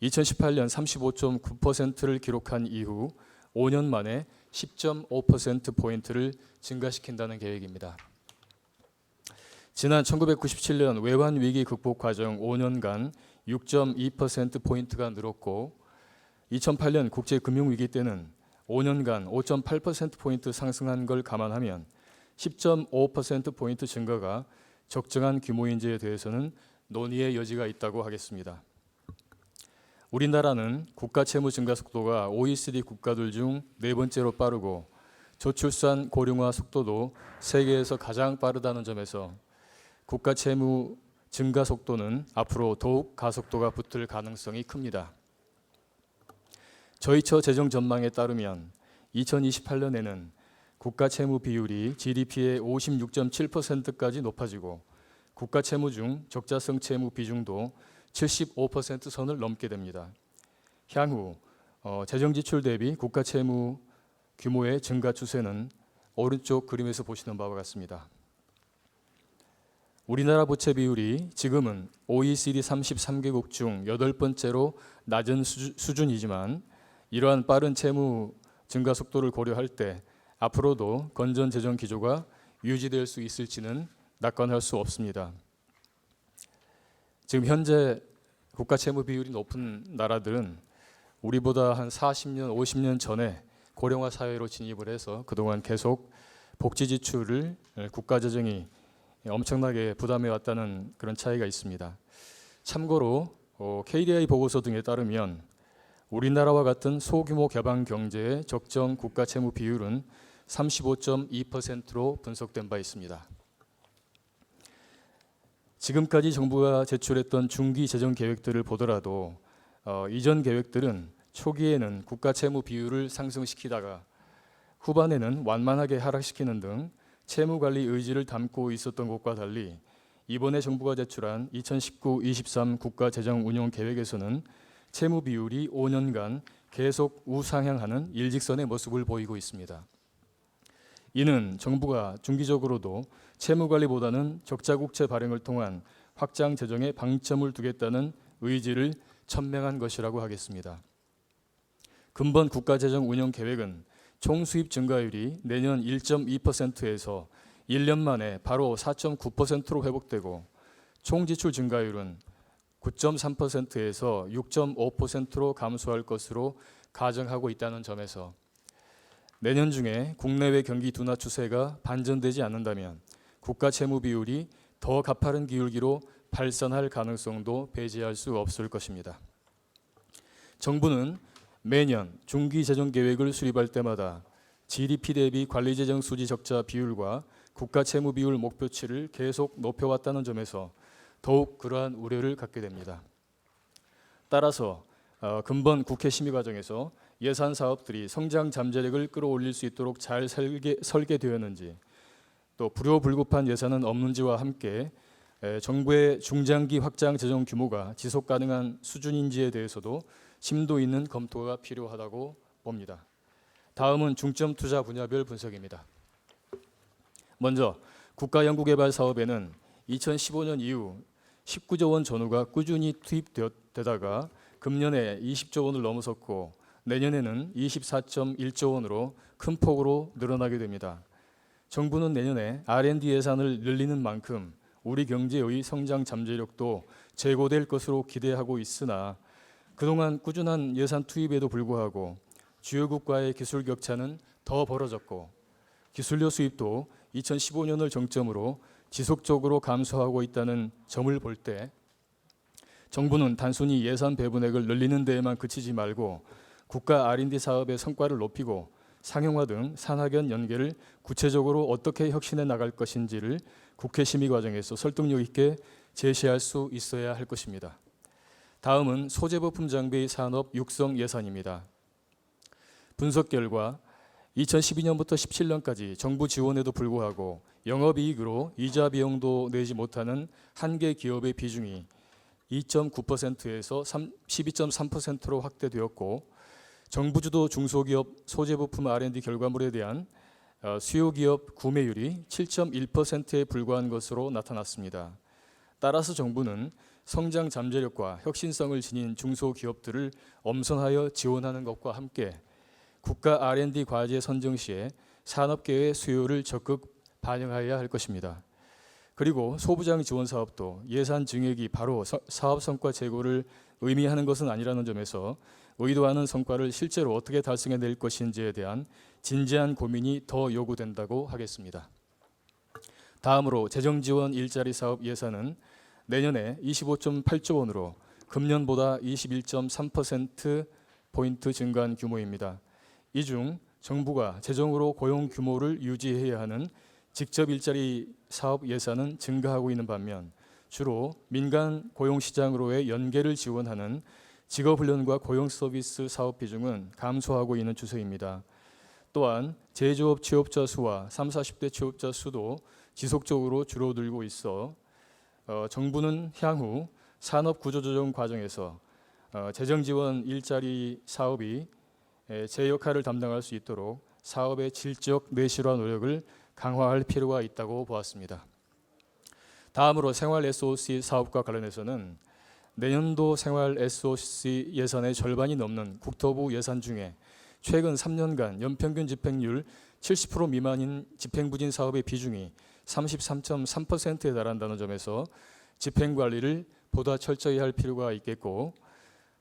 2018년 35.9%를 기록한 이후 5년 만에 10.5%포인트를 증가시킨다는 계획입니다. 지난 1997년 외환 위기 극복 과정 5년간 6.2%포인트가 늘었고 2008년 국제금융위기 때는 5년간 5.8%포인트 상승한 걸 감안하면 10.5%포인트 증가가 적정한 규모인지에 대해서는 논의의 여지가 있다고 하겠습니다. 우리나라는 국가 채무 증가 속도가 OECD 국가들 중 네 번째로 빠르고 저출산 고령화 속도도 세계에서 가장 빠르다는 점에서 국가 채무 증가 속도는 앞으로 더욱 가속도가 붙을 가능성이 큽니다. 저희처 재정 전망에 따르면 2028년에는 국가 채무 비율이 GDP의 56.7%까지 높아지고 국가 채무 중 적자성 채무 비중도 75% 선을 넘게 됩니다. 향후 재정 지출 대비 국가 채무 규모의 증가 추세는 오른쪽 그림에서 보시는 바와 같습니다. 우리나라 부채 비율이 지금은 OECD 33개국 중 8번째로 낮은 수준이지만 이러한 빠른 채무 증가 속도를 고려할 때 앞으로도 건전 재정 기조가 유지될 수 있을지는 낙관할 수 없습니다. 지금 현재 국가 채무 비율이 높은 나라들은 우리보다 한 40년, 50년 전에 고령화 사회로 진입을 해서 그동안 계속 복지 지출을 국가 재정이 엄청나게 부담해 왔다는 그런 차이가 있습니다. 참고로 KDI 보고서 등에 따르면 우리나라와 같은 소규모 개방 경제의 적정 국가 채무 비율은 35.2%로 분석된 바 있습니다. 지금까지 정부가 제출했던 중기 재정 계획들을 보더라도 이전 계획들은 초기에는 국가 채무 비율을 상승시키다가 후반에는 완만하게 하락시키는 등 채무 관리 의지를 담고 있었던 것과 달리 이번에 정부가 제출한 2019-23 국가 재정 운용 계획에서는 채무 비율이 5년간 계속 우상향하는 일직선의 모습을 보이고 있습니다. 이는 정부가 중기적으로도 채무 관리보다는 적자 국채 발행을 통한 확장 재정에 방점을 두겠다는 의지를 천명한 것이라고 하겠습니다. 근본 국가 재정 운영 계획은 총 수입 증가율이 내년 1.2%에서 1년 만에 바로 4.9%로 회복되고 총 지출 증가율은 9.3%에서 6.5%로 감소할 것으로 가정하고 있다는 점에서 내년 중에 국내외 경기 둔화 추세가 반전되지 않는다면 국가 채무 비율이 더 가파른 기울기로 발산할 가능성도 배제할 수 없을 것입니다. 정부는 매년 중기 재정 계획을 수립할 때마다 GDP 대비 관리재정 수지 적자 비율과 국가 채무 비율 목표치를 계속 높여왔다는 점에서 더욱 그러한 우려를 갖게 됩니다. 따라서 근본 국회 심의 과정에서 예산 사업들이 성장 잠재력을 끌어올릴 수 있도록 잘 설계되었는지 또 불효불급한 예산은 없는지와 함께 정부의 중장기 확장 재정 규모가 지속 가능한 수준인지에 대해서도 심도 있는 검토가 필요하다고 봅니다. 다음은 중점 투자 분야별 분석입니다. 먼저 국가연구개발 사업에는 2015년 이후 19조 원 전후가 꾸준히 투입되다가 금년에 20조 원을 넘어섰고 내년에는 24.1조 원으로 큰 폭으로 늘어나게 됩니다. 정부는 내년에 R&D 예산을 늘리는 만큼 우리 경제의 성장 잠재력도 제고될 것으로 기대하고 있으나 그동안 꾸준한 예산 투입에도 불구하고 주요국과의 기술 격차는 더 벌어졌고 기술료 수입도 2015년을 정점으로 지속적으로 감소하고 있다는 점을 볼 때 정부는 단순히 예산 배분액을 늘리는 데에만 그치지 말고 국가 R&D 사업의 성과를 높이고 상용화 등 산학연 연계를 구체적으로 어떻게 혁신해 나갈 것인지를 국회 심의 과정에서 설득력 있게 제시할 수 있어야 할 것입니다. 다음은 소재부품 장비 산업 육성 예산입니다. 분석 결과 2012년부터 17년까지 정부 지원에도 불구하고 영업이익으로 이자 비용도 내지 못하는 한계 기업의 비중이 2.9%에서 12.3%로 확대되었고 정부 주도 중소기업 소재부품 R&D 결과물에 대한 수요기업 구매율이 7.1%에 불과한 것으로 나타났습니다. 따라서 정부는 성장 잠재력과 혁신성을 지닌 중소기업들을 엄선하여 지원하는 것과 함께 국가 R&D 과제 선정 시에 산업계의 수요를 적극 반영해야 할 것입니다. 그리고 소부장 지원 사업도 예산 증액이 바로 사업 성과 제고를 의미하는 것은 아니라는 점에서 의도하는 성과를 실제로 어떻게 달성해낼 것인지에 대한 진지한 고민이 더 요구된다고 하겠습니다. 다음으로 재정지원 일자리 사업 예산은 내년에 25.8조 원으로 금년보다 21.3%포인트 증가한 규모입니다. 이 중 정부가 재정으로 고용 규모를 유지해야 하는 직접 일자리 사업 예산은 증가하고 있는 반면 주로 민간 고용시장으로의 연계를 지원하는 직업훈련과 고용서비스 사업 비중은 감소하고 있는 추세입니다. 또한 제조업 취업자 수와 30, 40대 취업자 수도 지속적으로 줄어들고 있어 정부는 향후 산업구조조정 과정에서 재정지원 일자리 사업이 제 역할을 담당할 수 있도록 사업의 질적 내실화 노력을 강화할 필요가 있다고 보았습니다. 다음으로 생활 SOC 사업과 관련해서는 내년도 생활 SOC 예산의 절반이 넘는 국토부 예산 중에 최근 3년간 연평균 집행률 70% 미만인 집행부진 사업의 비중이 33.3%에 달한다는 점에서 집행관리를 보다 철저히 할 필요가 있겠고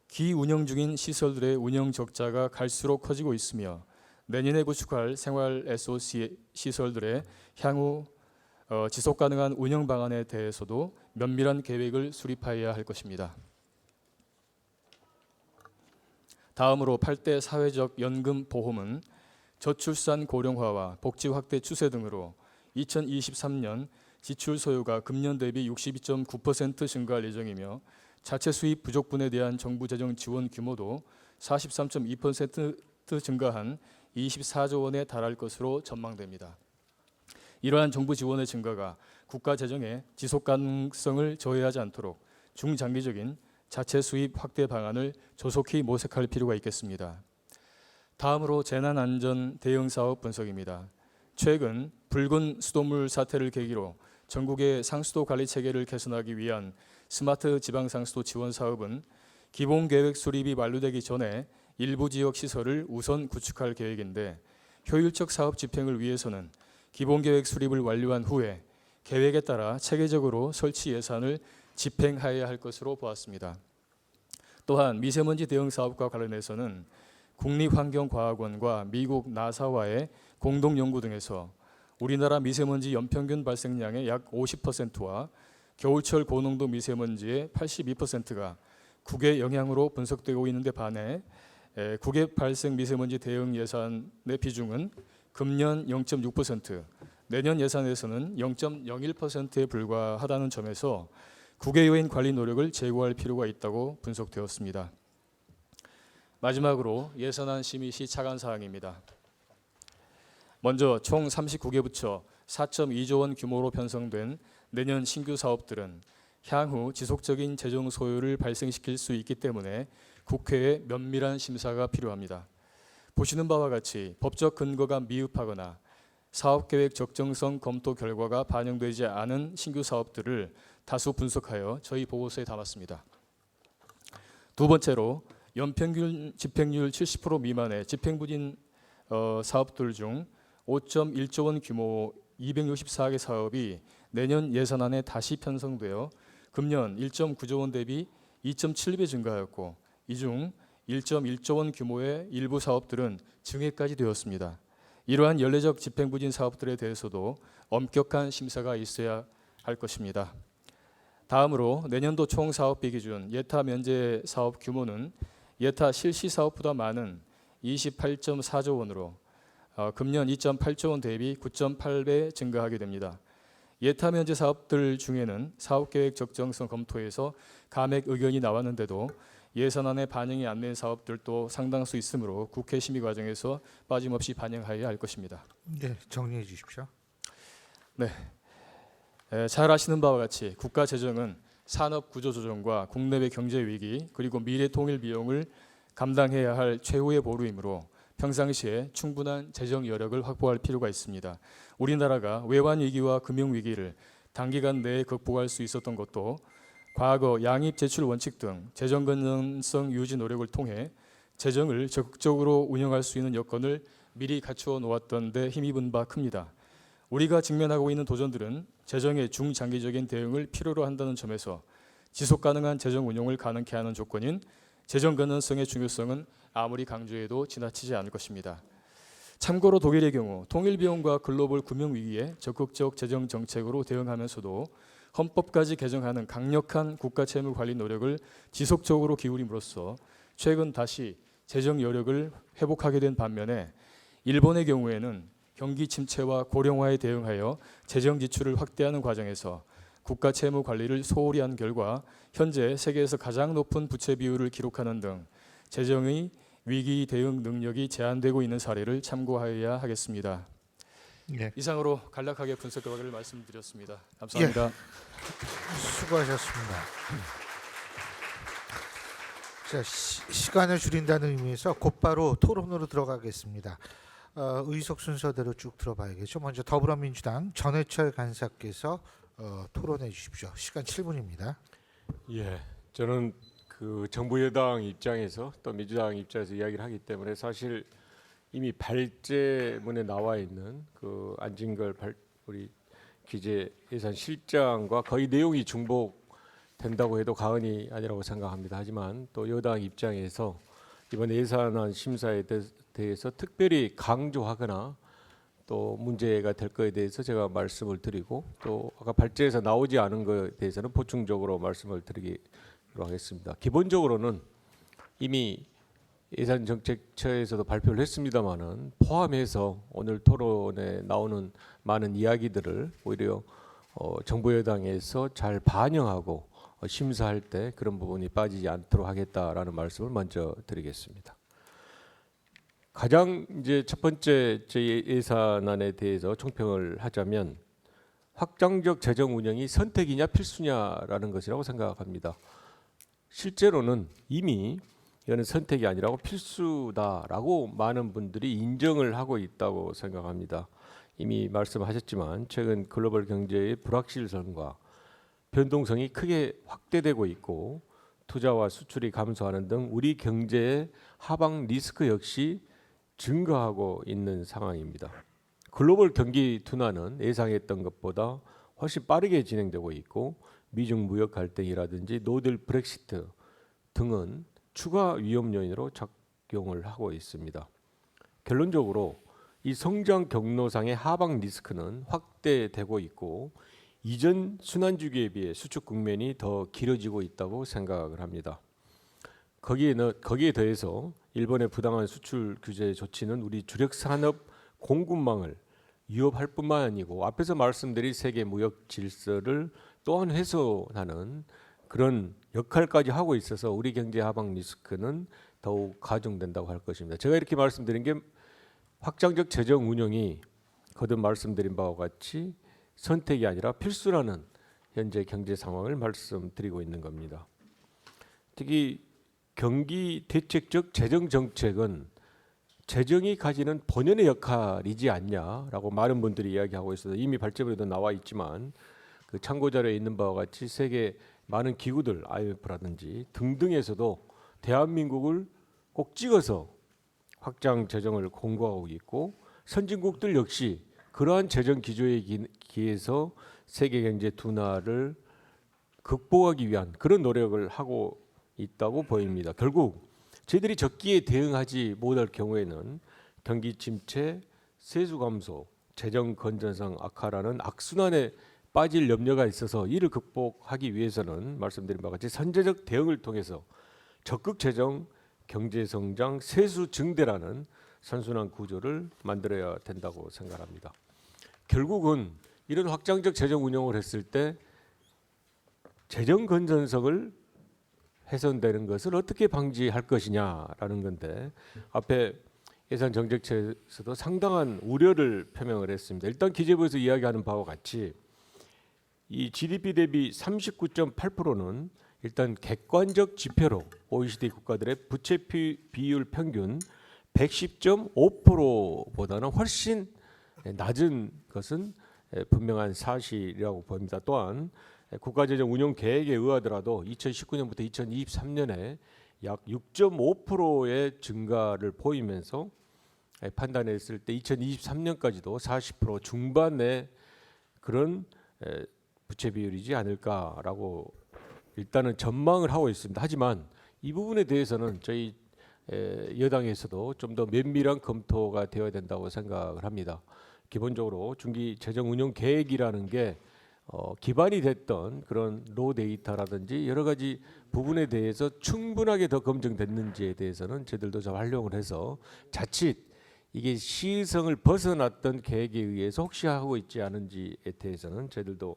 기운영 중인 시설들의 운영 적자가 갈수록 커지고 있으며 내년에 구축할 생활 SOC 시설들의 향후 지속가능한 운영 방안에 대해서도 면밀한 계획을 수립해야 할 것입니다. 다음으로 8대 사회적 연금 보험은 저출산 고령화와 복지 확대 추세 등으로 2023년 지출 소요가 금년 대비 62.9% 증가할 예정이며 자체 수입 부족분에 대한 정부 재정 지원 규모도 43.2% 증가한 24조 원에 달할 것으로 전망됩니다. 이러한 정부 지원의 증가가 국가 재정의 지속 가능성을 저해하지 않도록 중장기적인 자체 수입 확대 방안을 조속히 모색할 필요가 있겠습니다. 다음으로 재난안전 대응 사업 분석입니다. 최근 붉은 수돗물 사태를 계기로 전국의 상수도 관리 체계를 개선하기 위한 스마트 지방 상수도 지원 사업은 기본 계획 수립이 만료되기 전에 일부 지역 시설을 우선 구축할 계획인데 효율적 사업 집행을 위해서는 기본 계획 수립을 완료한 후에 계획에 따라 체계적으로 설치 예산을 집행해야 할 것으로 보았습니다. 또한 미세먼지 대응 사업과 관련해서는 국립환경과학원과 미국 나사와의 공동 연구 등에서 우리나라 미세먼지 연평균 발생량의 약 50%와 겨울철 고농도 미세먼지의 82%가 국의 영향으로 분석되고 있는데 반해 국의 발생 미세먼지 대응 예산의 비중은 금년 0.6%, 내년 예산에서는 0.01%에 불과하다는 점에서 국의 요인 관리 노력을 제고할 필요가 있다고 분석되었습니다. 마지막으로 예산안 심의 시 차관 사항입니다. 먼저 총 39개 부처 4.2조 원 규모로 편성된 내년 신규 사업들은 향후 지속적인 재정 소요를 발생시킬 수 있기 때문에 국회의 면밀한 심사가 필요합니다. 보시는 바와 같이 법적 근거가 미흡하거나 사업계획 적정성 검토 결과가 반영되지 않은 신규 사업들을 다수 분석하여 저희 보고서에 담았습니다. 두 번째로 연평균 집행률 70% 미만의 집행부진 사업들 중 5.1조 원 규모 264개 사업이 내년 예산안에 다시 편성되어 금년 1.9조 원 대비 2.7배 증가하였고 이 중 1.1조 원 규모의 일부 사업들은 증액까지 되었습니다. 이러한 연례적 집행부진 사업들에 대해서도 엄격한 심사가 있어야 할 것입니다. 다음으로 내년도 총 사업비 기준 예타 면제 사업 규모는 예타 실시 사업보다 많은 28.4조 원으로 금년 2.8조 원 대비 9.8배 증가하게 됩니다. 예타 면제 사업들 중에는 사업계획 적정성 검토에서 감액 의견이 나왔는데도 예산안에 반영이 안 된 사업들도 상당수 있으므로 국회 심의 과정에서 빠짐없이 반영해야 할 것입니다. 네, 정리해 주십시오. 네, 잘 아시는 바와 같이 국가 재정은 산업 구조 조정과 국내외 경제 위기 그리고 미래 통일 비용을 감당해야 할 최후의 보루이므로 평상시에 충분한 재정 여력을 확보할 필요가 있습니다. 우리나라가 외환 위기와 금융 위기를 단기간 내에 극복할 수 있었던 것도 과거 양입 제출 원칙 등 재정 건전성 유지 노력을 통해 재정을 적극적으로 운영할 수 있는 여건을 미리 갖추어 놓았던 데 힘입은 바 큽니다. 우리가 직면하고 있는 도전들은 재정의 중장기적인 대응을 필요로 한다는 점에서 지속 가능한 재정 운용을 가능케 하는 조건인 재정 건전성의 중요성은 아무리 강조해도 지나치지 않을 것입니다. 참고로 독일의 경우 통일 비용과 글로벌 금융 위기에 적극적 재정 정책으로 대응하면서도 헌법까지 개정하는 강력한 국가 채무 관리 노력을 지속적으로 기울임으로써 최근 다시 재정 여력을 회복하게 된 반면에 일본의 경우에는 경기 침체와 고령화에 대응하여 재정 지출을 확대하는 과정에서 국가 채무 관리를 소홀히 한 결과 현재 세계에서 가장 높은 부채 비율을 기록하는 등 재정의 위기 대응 능력이 제한되고 있는 사례를 참고하여야 하겠습니다. 예. 이상으로 간략하게 분석 결과를 말씀드렸습니다. 감사합니다. 수고하셨습니다. 자, 시간을 줄인다는 의미에서 곧바로 토론으로 들어가겠습니다. 의석 순서대로 쭉 들어봐야겠죠. 먼저 더불어민주당 전해철 간사께서 토론해 주십시오. 시간 7분입니다. 예, 저는 그 정부 여당 입장에서 또 민주당 입장에서 이야기를 하기 때문에 사실 이미 발제문에 나와 있는 그 안진걸 우리 기재 예산 실장과 거의 내용이 중복된다고 해도 과언이 아니라고 생각합니다. 하지만 또 여당 입장에서 이번 예산안 심사에 대해서 특별히 강조하거나 또 문제가 될 거에 대해서 제가 말씀을 드리고 또 아까 발제에서 나오지 않은 것에 대해서는 보충적으로 말씀을 드리기로 하겠습니다. 기본적으로는 이미 예산정책처에서도 발표를 했습니다마는 포함해서 오늘 토론에 나오는 많은 이야기들을 오히려 정부 여당에서 잘 반영하고 심사할 때 그런 부분이 빠지지 않도록 하겠다라는 말씀을 먼저 드리겠습니다. 가장 이제 첫 번째 제 예산안에 대해서 총평을 하자면 확장적 재정 운영이 선택이냐 필수냐라는 것이라고 생각합니다. 실제로는 이미 이거는 선택이 아니라고 필수다라고 많은 분들이 인정을 하고 있다고 생각합니다. 이미 말씀하셨지만 최근 글로벌 경제의 불확실성과 변동성이 크게 확대되고 있고 투자와 수출이 감소하는 등 우리 경제의 하방 리스크 역시 증가하고 있는 상황입니다. 글로벌 경기 둔화는 예상했던 것보다 훨씬 빠르게 진행되고 있고 미중 무역 갈등이라든지 노딜 브렉시트 등은 추가 위험 요인으로 작용을 하고 있습니다. 결론적으로 이 성장 경로상의 하방 리스크는 확대되고 있고 이전 순환주기에 비해 수축 국면이 더 길어지고 있다고 생각을 합니다. 거기에 더해서 일본의 부당한 수출 규제 조치는 우리 주력 산업 공급망을 위협할 뿐만 아니고 앞에서 말씀드린 세계 무역 질서를 또한 훼손하는 그런 역할까지 하고 있어서 우리 경제 하방 리스크는 더욱 가중된다고 할 것입니다. 제가 이렇게 말씀드린 게 확장적 재정 운영이 거듭 말씀드린 바와 같이 선택이 아니라 필수라는 현재 경제 상황을 말씀드리고 있는 겁니다. 특히 경기 대책적 재정 정책은 재정이 가지는 본연의 역할이지 않냐라고 많은 분들이 이야기하고 있어서 이미 발제문에도 나와 있지만 그 참고 자료에 있는 바와 같이 세계 많은 기구들 IMF라든지 등등에서도 대한민국을 꼭 찍어서 확장 재정을 공고하고 있고 선진국들 역시 그러한 재정 기조에 기해서 세계 경제 둔화를 극복하기 위한 그런 노력을 하고 있다고 보입니다. 결국 저희들이 적기에 대응하지 못할 경우에는 경기 침체, 세수 감소, 재정 건전성 악화라는 악순환에 빠질 염려가 있어서 이를 극복하기 위해서는 말씀드린 바와 같이 선제적 대응을 통해서 적극 재정, 경제 성장, 세수 증대라는 선순환 구조를 만들어야 된다고 생각합니다. 결국은 이런 확장적 재정 운영을 했을 때 재정 건전성을 훼손되는 것을 어떻게 방지할 것이냐라는 건데 앞에 예산정책처에서도 상당한 우려를 표명을 했습니다. 일단 기재부에서 이야기하는 바와 같이 이 GDP 대비 39.8%는 일단 객관적 지표로 OECD 국가들의 부채 비율 평균 110.5%보다는 훨씬 낮은 것은 분명한 사실이라고 봅니다. 또한 국가재정 운용 계획에 의하더라도 2019년부터 2023년에 약 6.5%의 증가를 보이면서 판단했을 때 2023년까지도 40% 중반의 그런 부채 비율이지 않을까라고 일단은 전망을 하고 있습니다. 하지만 이 부분에 대해서는 저희 여당에서도 좀 더 면밀한 검토가 되어야 된다고 생각을 합니다. 기본적으로 중기 재정 운용 계획이라는 게 기반이 됐던 그런 로 데이터라든지 여러 가지 부분에 대해서 충분하게 더 검증됐는지에 대해서는 저희들도 좀 활용을 해서 자칫 이게 시의성을 벗어났던 계획에 의해서 혹시 하고 있지 않은지에 대해서는 저희들도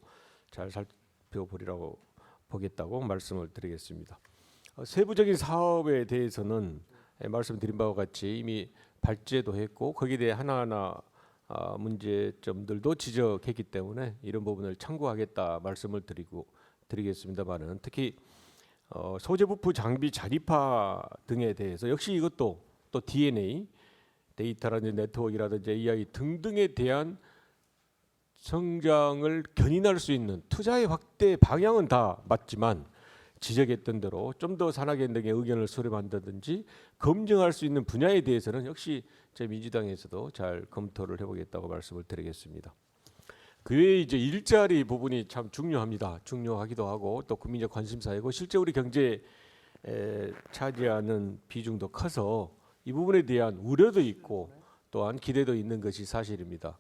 잘 살펴보리라고 보겠다고 말씀을 드리겠습니다. 세부적인 사업에 대해서는 말씀드린 바와 같이 이미 발제도 했고 거기에 대해 하나하나 문제점들도 지적했기 때문에 이런 부분을 참고하겠다 말씀을 드리겠습니다만은 특히 소재부품 장비 자립화 등에 대해서 역시 이것도 또 DNA 데이터라든지 네트워크라든지 AI 등등에 대한 성장을 견인할 수 있는 투자의 확대 방향은 다 맞지만 지적했던 대로 좀 더 산학연 등의 의견을 수렴한다든지 검증할 수 있는 분야에 대해서는 역시 제 민주당에서도 잘 검토를 해보겠다고 말씀을 드리겠습니다. 그 외에 이제 일자리 부분이 참 중요합니다. 중요하기도 하고 또 국민적 관심사이고 실제 우리 경제에 차지하는 비중도 커서 이 부분에 대한 우려도 있고 또한 기대도 있는 것이 사실입니다.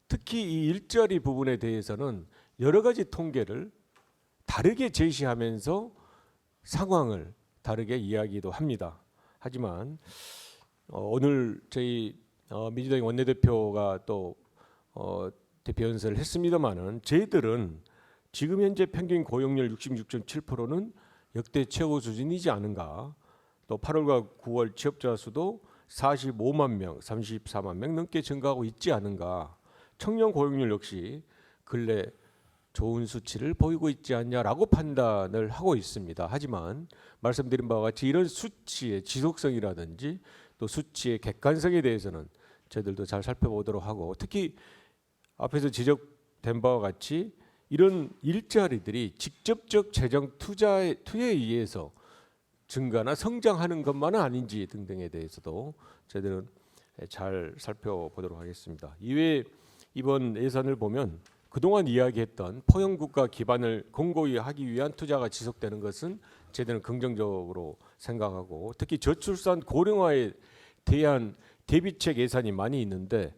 특히 이 일자리 부분에 대해서는 여러 가지 통계를 다르게 제시하면서 상황을 다르게 이야기도 합니다. 하지만 오늘 저희 민주당 원내대표가 또 대표 연설을 했습니다마는 저희들은 지금 현재 평균 고용률 66.7%는 역대 최고 수준이지 않은가. 또 8월과 9월 취업자 수도 45만 명, 34만 명 넘게 증가하고 있지 않은가. 청년 고용률 역시 근래 좋은 수치를 보이고 있지 않냐라고 판단을 하고 있습니다. 하지만 말씀드린 바와 같이 이런 수치의 지속성이라든지 또 수치의 객관성에 대해서는 저희들도 잘 살펴보도록 하고 특히 앞에서 지적된 바와 같이 이런 일자리들이 직접적 재정 투자에 의해서 증가나 성장하는 것만은 아닌지 등등에 대해서도 저희들은 잘 살펴보도록 하겠습니다. 이외에 이번 예산을 보면 그동안 이야기했던 포용국가 기반을 공고히 하기 위한 투자가 지속되는 것은 저희들은 긍정적으로 생각하고 특히 저출산 고령화에 대한 대비책 예산이 많이 있는데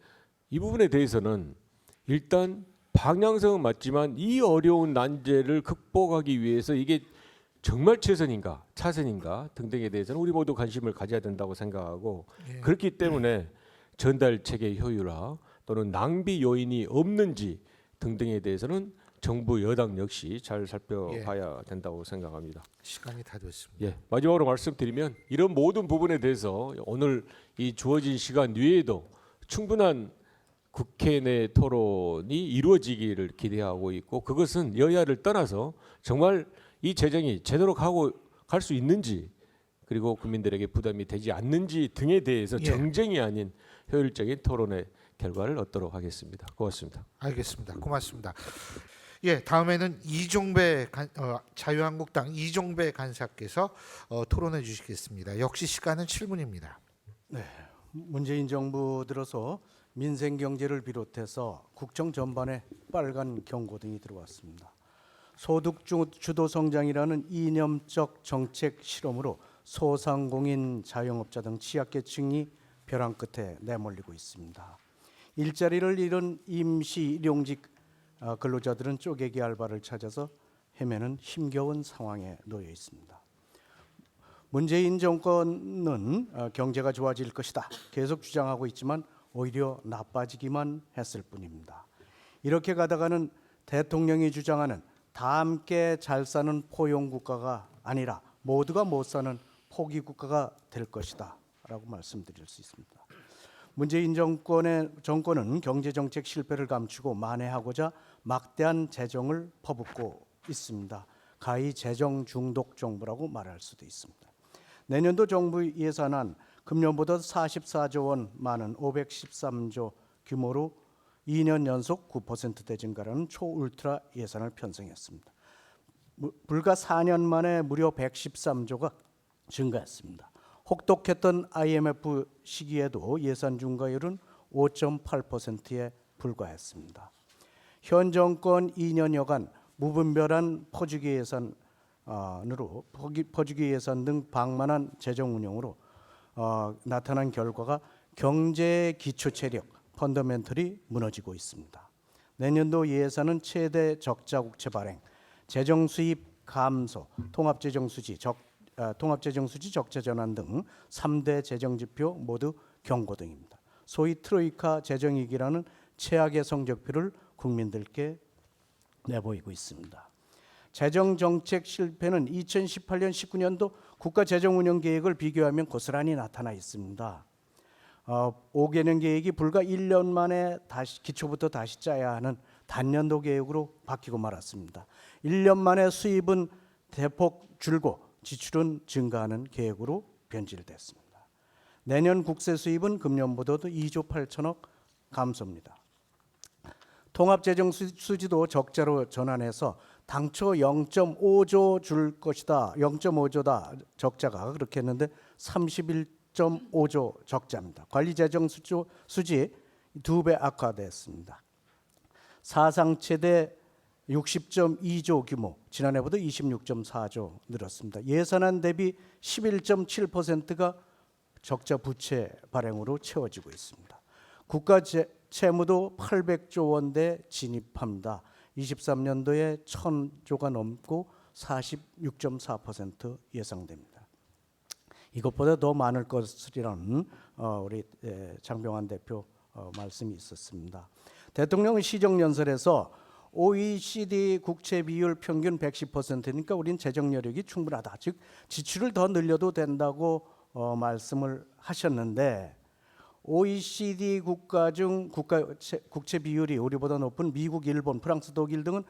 이 부분에 대해서는 일단 방향성은 맞지만 이 어려운 난제를 극복하기 위해서 이게 정말 최선인가 차선인가 등등에 대해서는 우리 모두 관심을 가져야 된다고 생각하고 그렇기 때문에 전달 체계 효율화 또는 낭비 요인이 없는지 등등에 대해서는 정부 여당 역시 잘 살펴봐야 된다고 생각합니다. 시간이 다 됐습니다. 예, 마지막으로 말씀드리면 이런 모든 부분에 대해서 오늘 이 주어진 시간 외에도 충분한 국회 내 토론이 이루어지기를 기대하고 있고 그것은 여야를 떠나서 정말 이 재정이 제대로 갈 수 있는지 그리고 국민들에게 부담이 되지 않는지 등에 대해서 정쟁이 아닌 효율적인 토론의 결과를 얻도록 하겠습니다. 고맙습니다. 알겠습니다. 고맙습니다. 다음에는 이종배 자유한국당 이종배 간사께서 토론해 주시겠습니다. 역시 시간은 7분입니다. 문재인 정부 들어서 민생 경제를 비롯해서 국정 전반에 빨간 경고등이 들어왔습니다. 소득 주도 성장이라는 이념적 정책 실험으로 소상공인, 자영업자 등 취약계층이 벼랑 끝에 내몰리고 있습니다. 일자리를 잃은 임시 일용직 근로자들은 쪼개기 알바를 찾아서 헤매는 힘겨운 상황에 놓여 있습니다. 문재인 정권은 경제가 좋아질 것이다 계속 주장하고 있지만 오히려 나빠지기만 했을 뿐입니다. 이렇게 가다가는 대통령이 주장하는 다 함께 잘 사는 포용국가가 아니라 모두가 못 사는 포기국가가 될 것이다 라고 말씀드릴 수 있습니다. 문재인 정권은 경제정책 실패를 감추고 만회하고자 막대한 재정을 퍼붓고 있습니다. 가히 재정 중독 정부라고 말할 수도 있습니다. 내년도 정부 예산안 금년보다 44조 원 많은 513조 규모로 2년 연속 9%대 증가라는 초울트라 예산을 편성했습니다. 불과 4년 만에 무려 113조가 증가했습니다. 혹독했던 IMF 시기에도 예산 증가율은 5.8%에 불과했습니다. 현 정권 2년여간 무분별한 퍼주기 예산으로 퍼주기 예산 등 방만한 재정 운영으로 나타난 결과가 경제의 기초 체력 펀더멘털이 무너지고 있습니다. 내년도 예산은 최대 적자 국채 발행, 재정 수입 감소, 통합재정 수지 적자 전환 등 3대 재정 지표 모두 경고등입니다. 소위 트로이카 재정위기라는 최악의 성적표를 국민들께 내보이고 있습니다. 재정 정책 실패는 2018년 19년도 국가 재정 운영 계획을 비교하면 고스란히 나타나 있습니다. 5개년 계획이 불과 1년 만에 기초부터 다시 짜야 하는 단년도 계획으로 바뀌고 말았습니다. 1년 만에 수입은 대폭 줄고 지출은 증가하는 계획으로 변질됐습니다. 내년 국세 수입은 금년보다도 2조 8천억 감소입니다. 통합재정 수지도 적자로 전환해서 당초 0.5조 줄 것이다. 0.5조다 적자가 그렇게 했는데 31.5조 적자입니다. 관리재정 수지 2배 악화됐습니다. 사상 최대 60.2조 규모, 지난해보다 26.4조 늘었습니다. 예산안 대비 11.7%가 적자 부채 발행으로 채워지고 있습니다. 국가 채무도 800조 원대 진입합니다. 23년도에 1000조가 넘고 46.4% 예상됩니다. 이것보다 더 많을 것이라는 우리 장병환 대표 말씀이 있었습니다. 대통령은 시정연설에서 OECD 국채 비율 평균 110%니까 우린 재정 여력이 충분하다. 즉 지출을 더 늘려도 된다고 말씀을 하셨는데 OECD 국가 중 국채 비율이 우리보다 높은 미국, 일본, 프랑스, 독일 등은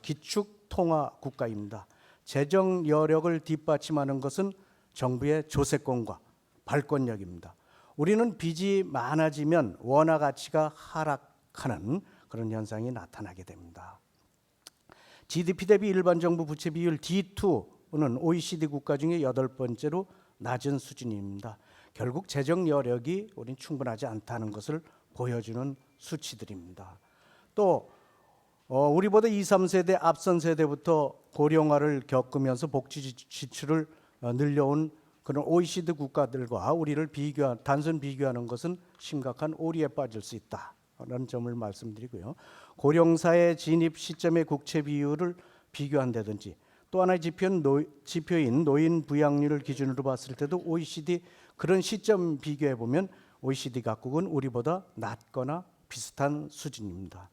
기축 통화 국가입니다. 재정 여력을 뒷받침하는 것은 정부의 조세권과 발권력입니다. 우리는 빚이 많아지면 원화 가치가 하락하는 그런 현상이 나타나게 됩니다. GDP 대비 일반 정부 부채 비율 D2는 OECD 국가 중에 8번째로 낮은 수준입니다. 결국 재정 여력이 우린 충분하지 않다는 것을 보여주는 수치들입니다. 또 우리보다 2, 3세대 앞선 세대부터 고령화를 겪으면서 복지 지출을 늘려온 그런 OECD 국가들과 우리를 단순 비교하는 것은 심각한 오리에 빠질 수 있다는 점을 말씀드리고요. 고령사회 진입 시점의 국채 비율을 비교한다든지 또 하나의 지표인 노인 부양률을 기준으로 봤을 때도 OECD 그런 시점 비교해 보면 OECD 각국은 우리보다 낮거나 비슷한 수준입니다.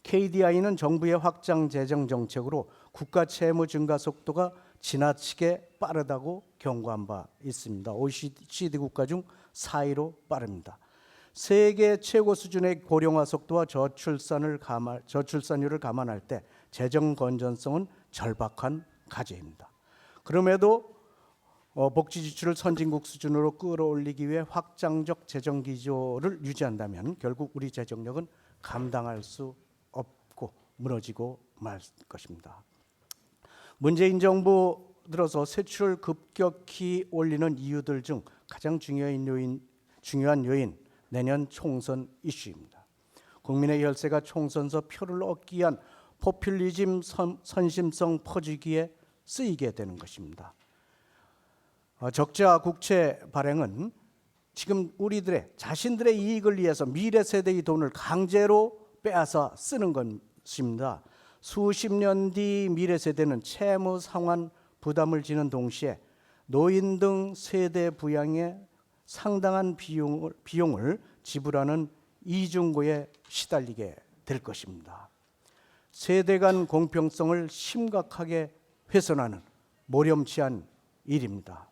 KDI는 정부의 확장 재정 정책으로 국가 채무 증가 속도가 지나치게 빠르다고 경고한 바 있습니다. OECD 국가 중 4위로 빠릅니다. 세계 최고 수준의 고령화 속도와 저출산율을 감안할 때 재정 건전성은 절박한 과제입니다. 그럼에도 복지 지출을 선진국 수준으로 끌어올리기 위해 확장적 재정 기조를 유지한다면 결국 우리 재정력은 감당할 수 없고 무너지고 말 것입니다. 문재인 정부 들어서 세출을 급격히 올리는 이유들 중 가장 중요한 요인 내년 총선 이슈입니다. 국민의 혈세가 총선서 표를 얻기 위한 포퓰리즘 선심성 퍼주기에 쓰이게 되는 것입니다. 적자 국채 발행은 지금 자신들의 이익을 위해서 미래 세대의 돈을 강제로 빼앗아 쓰는 것입니다. 수십 년 뒤 미래 세대는 채무 상환 부담을 지는 동시에 노인 등 세대 부양에 상당한 비용을 지불하는 이중고에 시달리게 될 것입니다. 세대 간 공평성을 심각하게 훼손하는 모렴치한 일입니다.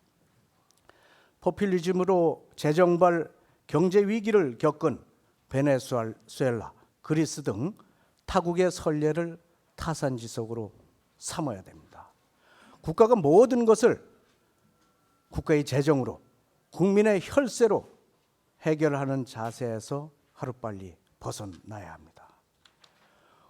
포퓰리즘으로 재정발 경제 위기를 겪은 베네수엘라, 그리스 등 타국의 선례를 타산지석으로 삼아야 됩니다. 국가가 모든 것을 국가의 재정으로 국민의 혈세로 해결하는 자세에서 하루빨리 벗어나야 합니다.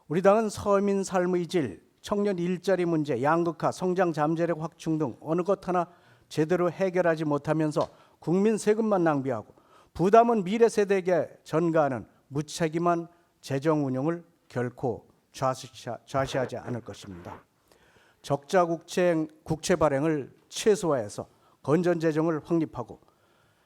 우리 당은 서민 삶의 질, 청년 일자리 문제, 양극화, 성장 잠재력 확충 등 어느 것 하나 제대로 해결하지 못하면서 국민 세금만 낭비하고 부담은 미래 세대에게 전가하는 무책임한 재정 운영을 결코 좌시하지 않을 것입니다. 적자 국채 발행을 최소화해서 건전 재정을 확립하고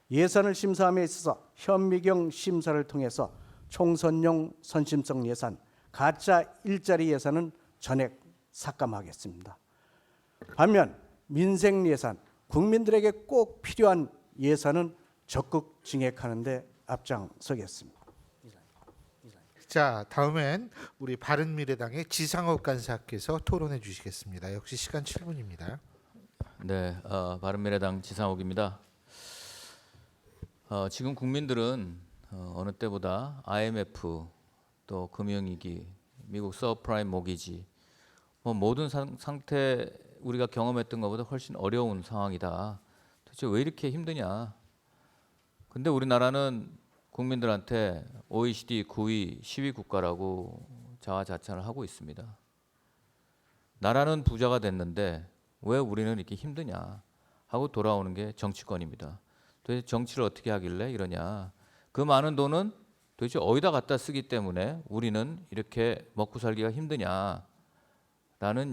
예산을 심사함에 있어서 현미경 심사를 통해서 총선용 선심성 예산, 가짜 일자리 예산은 전액 삭감하겠습니다. 반면 민생 예산, 국민들에게 꼭 필요한 예산은 적극 증액하는 데 앞장서겠습니다. 자, 다음엔 우리 바른미래당의 지상욱 간사께서 토론해 주시겠습니다. 역시 시간 7분입니다. 네, 바른미래당 지상욱입니다. 지금 국민들은 어느 때보다 IMF, 또 금융위기, 미국 서브프라임 모기지, 모든 상태 우리가 경험했던 것보다 훨씬 어려운 상황이다. 도대체 왜 이렇게 힘드냐? 근데 우리나라는 국민들한테 OECD 9위, 10위 국가라고 자화자찬을 하고 있습니다. 나라는 부자가 됐는데 왜 우리는 이렇게 힘드냐 하고 돌아오는 게 정치권입니다. 도대체 정치를 어떻게 하길래 이러냐. 그 많은 돈은 도대체 어디다 갖다 쓰기 때문에 우리는 이렇게 먹고 살기가 힘드냐라는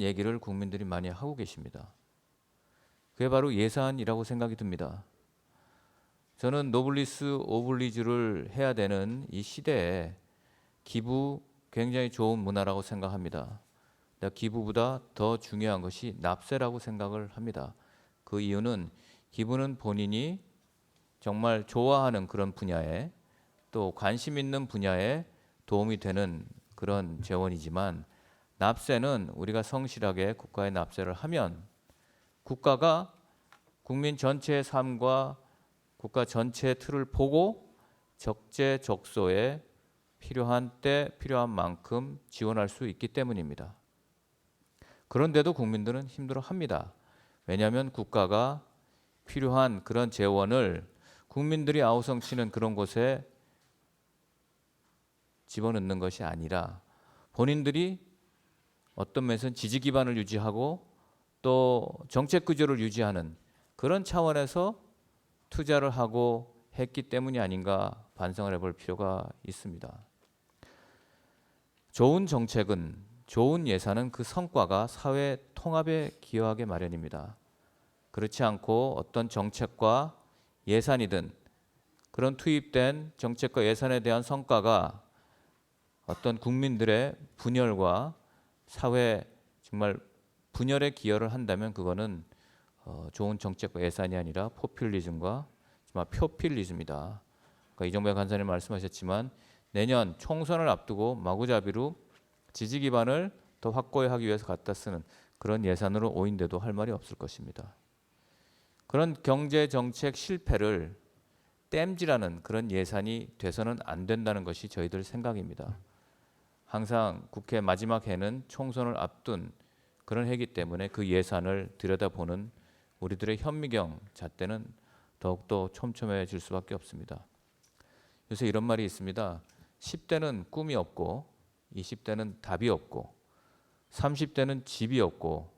얘기를 국민들이 많이 하고 계십니다. 그게 바로 예산이라고 생각이 듭니다. 저는 노블리스 오블리주를 해야 되는 이 시대에 기부 굉장히 좋은 문화라고 생각합니다. 기부보다 더 중요한 것이 납세라고 생각을 합니다. 그 이유는 기부는 본인이 정말 좋아하는 그런 분야에 또 관심 있는 분야에 도움이 되는 그런 재원이지만 납세는 우리가 성실하게 국가에 납세를 하면 국가가 국민 전체의 삶과 국가 전체의 틀을 보고 적재적소에 필요한 때 필요한 만큼 지원할 수 있기 때문입니다. 그런데도 국민들은 힘들어합니다. 왜냐하면 국가가 필요한 그런 재원을 국민들이 아우성치는 그런 곳에 집어넣는 것이 아니라 본인들이 어떤 면에서는 지지 기반을 유지하고 또 정책 구조를 유지하는 그런 차원에서 투자를 하고 했기 때문이 아닌가 반성을 해볼 필요가 있습니다. 좋은 정책은, 좋은 예산은 그 성과가 사회 통합에 기여하게 마련입니다. 그렇지 않고 어떤 정책과 예산이든 그런 투입된 정책과 예산에 대한 성과가 어떤 국민들의 분열과 사회 정말 분열에 기여를 한다면 그거는 좋은 정책과 예산이 아니라 포퓰리즘과 정말 표필리즘이다. 그러니까 이정배 간사님 말씀하셨지만 내년 총선을 앞두고 마구잡이로 지지 기반을 더 확고히 하기 위해서 갖다 쓰는 그런 예산으로 오인돼도 할 말이 없을 것입니다. 그런 경제 정책 실패를 땜질하는 그런 예산이 돼서는 안 된다는 것이 저희들 생각입니다. 항상 국회 마지막 해는 총선을 앞둔 그런 해이기 때문에 그 예산을 들여다보는 우리들의 현미경 잣대는 더욱더 촘촘해질 수밖에 없습니다. 요새 이런 말이 있습니다. 10대는 꿈이 없고 20대는 답이 없고 30대는 집이 없고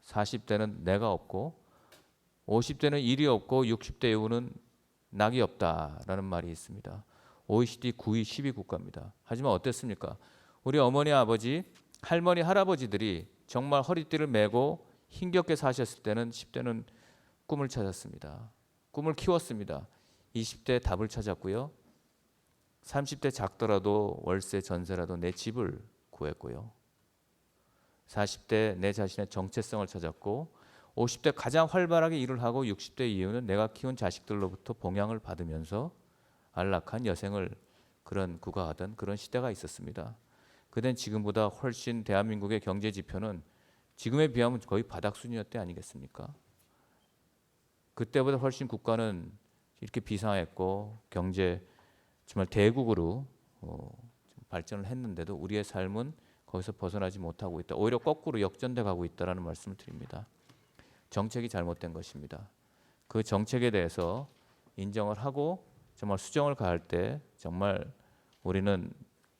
40대는 내가 없고 50대는 일이 없고 60대 이후는 낙이 없다라는 말이 있습니다. OECD 9위, 10위 국가입니다. 하지만 어땠습니까? 우리 어머니, 아버지, 할머니, 할아버지들이 정말 허리띠를 메고 힘겹게 사셨을 때는 10대는 꿈을 찾았습니다. 꿈을 키웠습니다. 20대 답을 찾았고요. 30대 작더라도 월세 전세라도 내 집을 구했고요. 40대 내 자신의 정체성을 찾았고 50대 가장 활발하게 일을 하고 60대 이후는 내가 키운 자식들로부터 봉양을 받으면서 안락한 여생을 그런 구가하던 그런 시대가 있었습니다. 그땐 지금보다 훨씬 대한민국의 경제 지표는 지금에 비하면 거의 바닥순이었대 아니겠습니까? 그때보다 훨씬 국가는 이렇게 비상했고 경제 정말 대국으로 발전을 했는데도 우리의 삶은 거기서 벗어나지 못하고 있다. 오히려 거꾸로 역전돼 가고 있다라는 말씀을 드립니다. 정책이 잘못된 것입니다. 그 정책에 대해서 인정을 하고 정말 수정을 가할 때 정말 우리는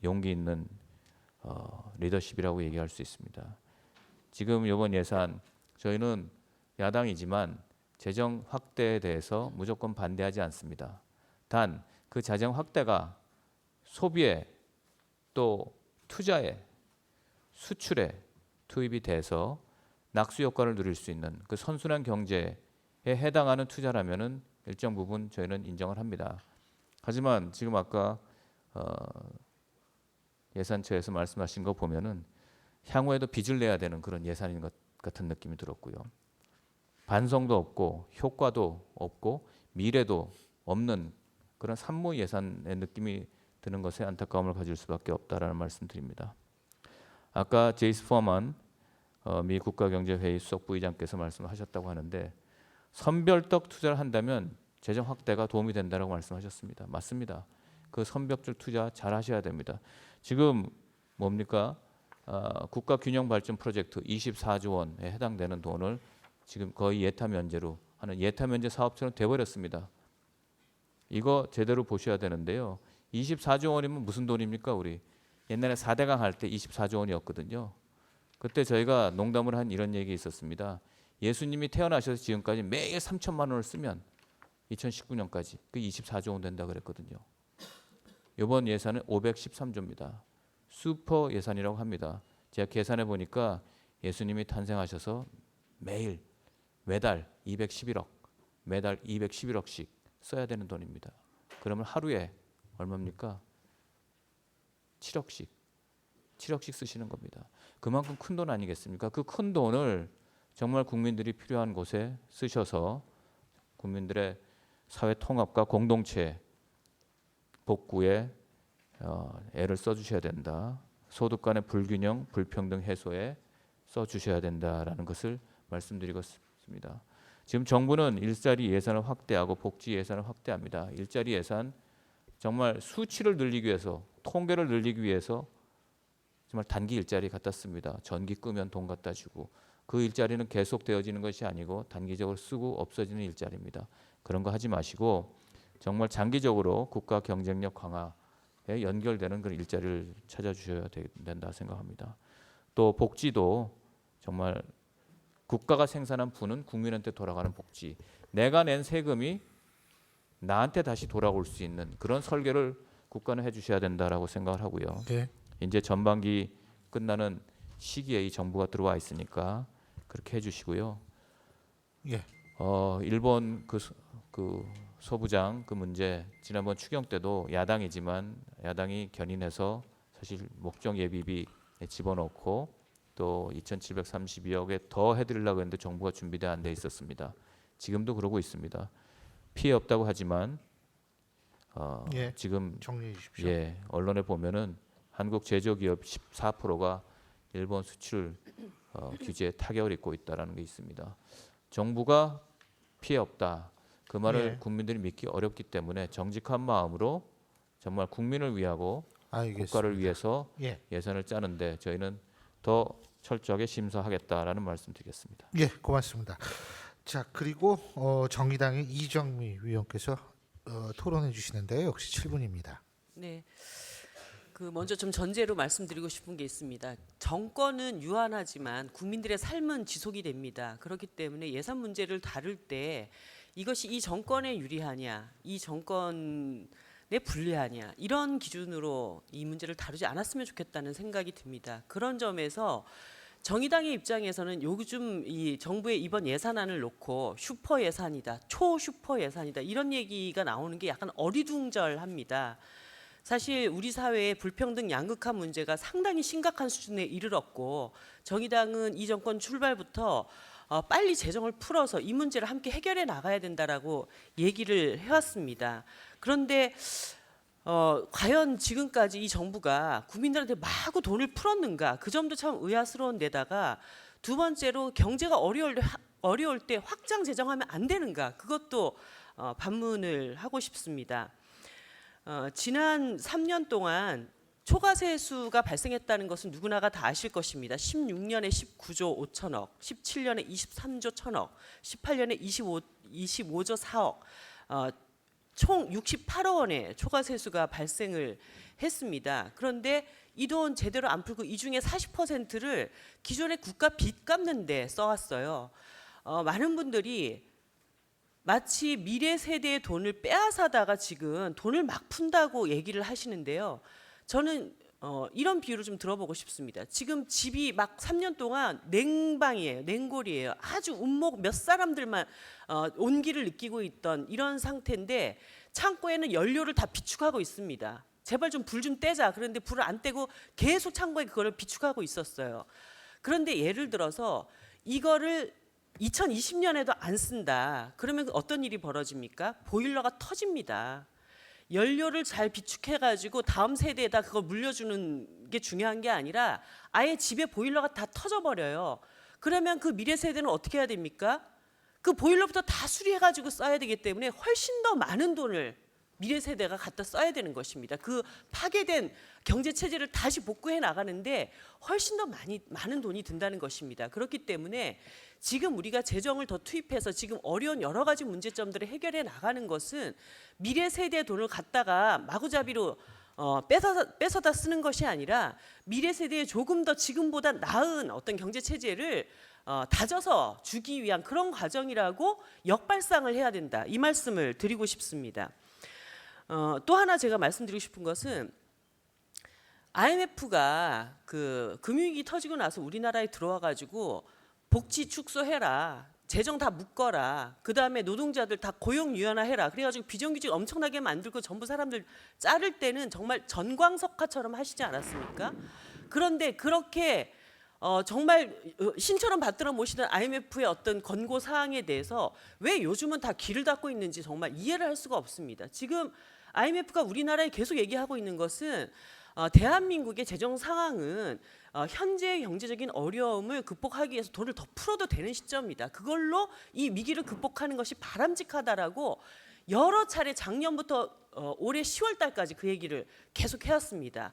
용기 있는 리더십이라고 얘기할 수 있습니다. 지금 이번 예산 저희는 야당이지만 재정 확대에 대해서 무조건 반대하지 않습니다. 단 그 재정 확대가 소비에 또 투자에 수출에 투입이 돼서 낙수 효과를 누릴 수 있는 그 선순환 경제에 해당하는 투자라면은 일정 부분 저희는 인정을 합니다. 하지만 지금 아까 예산처에서 말씀하신 거 보면은 향후에도 빚을 내야 되는 그런 예산인 것 같은 느낌이 들었고요. 반성도 없고 효과도 없고 미래도 없는 그런 산모 예산의 느낌이 드는 것에 안타까움을 가질 수밖에 없다라는 말씀드립니다. 아까 제이스 포먼 미 국가경제회의 수석 부의장께서 말씀하셨다고 하는데 선별적 투자를 한다면 재정 확대가 도움이 된다라고 말씀하셨습니다. 맞습니다. 그 선별적 투자 잘 하셔야 됩니다. 지금 뭡니까? 국가 균형 발전 프로젝트 24조 원에 해당되는 돈을 지금 거의 예타 면제로 하는 예타 면제 사업처럼 돼버렸습니다. 이거 제대로 보셔야 되는데요. 24조 원이면 무슨 돈입니까? 우리 옛날에 4대강 할 때 24조 원이었거든요. 그때 저희가 농담을 한 이런 얘기 있었습니다. 예수님이 태어나셔서 지금까지 매일 3천만 원을 쓰면 2019년까지 그 24조 원 된다 그랬거든요. 이번 예산은 513조입니다. 슈퍼 예산이라고 합니다. 제가 계산해 보니까 예수님이 탄생하셔서 매달 211억, 매달 211억씩 써야 되는 돈입니다. 그러면 하루에 얼마입니까? 7억씩 쓰시는 겁니다. 그만큼 큰 돈 아니겠습니까? 그 큰 돈을 정말 국민들이 필요한 곳에 쓰셔서 국민들의 사회 통합과 공동체 복구에 애를 써주셔야 된다. 소득 간의 불균형, 불평등 해소에 써주셔야 된다라는 것을 말씀드리고 싶습니다. 지금 정부는 일자리 예산을 확대하고 복지 예산을 확대합니다. 일자리 예산 정말 수치를 늘리기 위해서, 통계를 늘리기 위해서 정말 단기 일자리 갖다 씁니다. 전기 끄면 돈 갖다 주고 그 일자리는 계속 되어지는 것이 아니고 단기적으로 쓰고 없어지는 일자리입니다. 그런 거 하지 마시고 정말 장기적으로 국가 경쟁력 강화에 연결되는 그런 일자리를 찾아주셔야 된다 생각합니다. 또 복지도 정말 국가가 생산한 부는 국민한테 돌아가는 복지, 내가 낸 세금이 나한테 다시 돌아올 수 있는 그런 설계를 국가는 해주셔야 된다라고 생각을 하고요. 네. 이제 전반기 끝나는 시기에 이 정부가 들어와 있으니까 그렇게 해주시고요. 예. 일본 그 소부장 그 문제 지난번 추경 때도 야당이지만 야당이 견인해서 사실 목적 예비비 집어넣고 또 2,732억에 더 해드리려고 했는데 정부가 준비돼 안 돼 있었습니다. 지금도 그러고 있습니다. 피해 없다고 하지만 예. 지금 정리해 주십시오. 예, 언론에 보면은 한국 제조기업 14%가 일본 수출 규제에 타격을 입고 있다라는 게 있습니다. 정부가 피해 없다. 그 말을 예. 국민들이 믿기 어렵기 때문에 정직한 마음으로 정말 국민을 위하고 알겠습니다. 국가를 위해서 예. 예산을 짜는데 저희는 더 철저하게 심사하겠다라는 말씀드리겠습니다. 예, 고맙습니다. 자, 그리고 정의당의 이정미 위원께서 토론해 주시는데요. 역시 7분입니다. 네. 먼저 좀 전제로 말씀드리고 싶은 게 있습니다. 정권은 유한하지만 국민들의 삶은 지속이 됩니다. 그렇기 때문에 예산 문제를 다룰 때 이것이 이 정권에 유리하냐, 이 정권에 불리하냐 이런 기준으로 이 문제를 다루지 않았으면 좋겠다는 생각이 듭니다. 그런 점에서 정의당의 입장에서는 요즘 이 정부의 이번 예산안을 놓고 슈퍼 예산이다, 초슈퍼 예산이다 이런 얘기가 나오는 게 약간 어리둥절합니다. 사실 우리 사회의 불평등 양극화 문제가 상당히 심각한 수준에 이르렀고 정의당은 이 정권 출발부터 빨리 재정을 풀어서 이 문제를 함께 해결해 나가야 된다라고 얘기를 해왔습니다. 그런데 과연 지금까지 이 정부가 국민들한테 마구 돈을 풀었는가 그 점도 참 의아스러운 데다가 두 번째로 경제가 어려울 때 확장 재정하면 안 되는가 그것도 반문을 하고 싶습니다. 지난 3년 동안 초과세수가 발생했다는 것은 누구나가 다 아실 것입니다. 16년에 19조 5천억, 17년에 23조 1천억, 18년에 25조 4억. 총 68억 원의 초과 세수가 발생을 했습니다. 그런데 이 돈 제대로 안 풀고 이 중에 40%를 기존의 국가 빚 갚는 데 써왔어요. 많은 분들이 마치 미래 세대의 돈을 빼앗아다가 지금 돈을 막 푼다고 얘기를 하시는데요. 저는 이런 비유를 좀 들어보고 싶습니다. 지금 집이 막 3년 동안 냉방이에요. 냉골이에요. 아주 운목 몇 사람들만 온기를 느끼고 있던 이런 상태인데 창고에는 연료를 다 비축하고 있습니다. 제발 좀 불 좀 떼자. 그런데 불을 안 떼고 계속 창고에 그거를 비축하고 있었어요. 그런데 예를 들어서 이거를 2020년에도 안 쓴다. 그러면 어떤 일이 벌어집니까? 보일러가 터집니다. 연료를 잘 비축해가지고 다음 세대에다 그걸 물려주는 게 중요한 게 아니라 아예 집에 보일러가 다 터져버려요. 그러면 그 미래 세대는 어떻게 해야 됩니까? 그 보일러부터 다 수리해가지고 써야 되기 때문에 훨씬 더 많은 돈을 미래 세대가 갖다 써야 되는 것입니다. 그 파괴된 경제 체제를 다시 복구해 나가는데 훨씬 더 많은 돈이 든다는 것입니다. 그렇기 때문에 지금 우리가 재정을 더 투입해서 지금 어려운 여러 가지 문제점들을 해결해 나가는 것은 미래 세대의 돈을 갖다가 마구잡이로 뺏어다 쓰는 것이 아니라 미래 세대에 조금 더 지금보다 나은 어떤 경제 체제를 다져서 주기 위한 그런 과정이라고 역발상을 해야 된다. 이 말씀을 드리고 싶습니다. 또 하나 제가 말씀드리고 싶은 것은 IMF가 그 금융위기 터지고 나서 우리나라에 들어와 가지고 복지 축소해라, 재정 다 묶어라, 그 다음에 노동자들 다 고용 유연화해라. 그래가지고 비정규직 엄청나게 만들고 전부 사람들 자를 때는 정말 전광석화처럼 하시지 않았습니까? 그런데 그렇게 정말 신처럼 받들어 모시는 IMF의 어떤 권고 사항에 대해서 왜 요즘은 다 귀를 닫고 있는지 정말 이해를 할 수가 없습니다. 지금 IMF가 우리나라에 계속 얘기하고 있는 것은 대한민국의 재정 상황은 현재의 경제적인 어려움을 극복하기 위해서 돈을 더 풀어도 되는 시점입니다. 그걸로 이 위기를 극복하는 것이 바람직하다라고 여러 차례 작년부터 올해 10월 달까지 그 얘기를 계속 해왔습니다.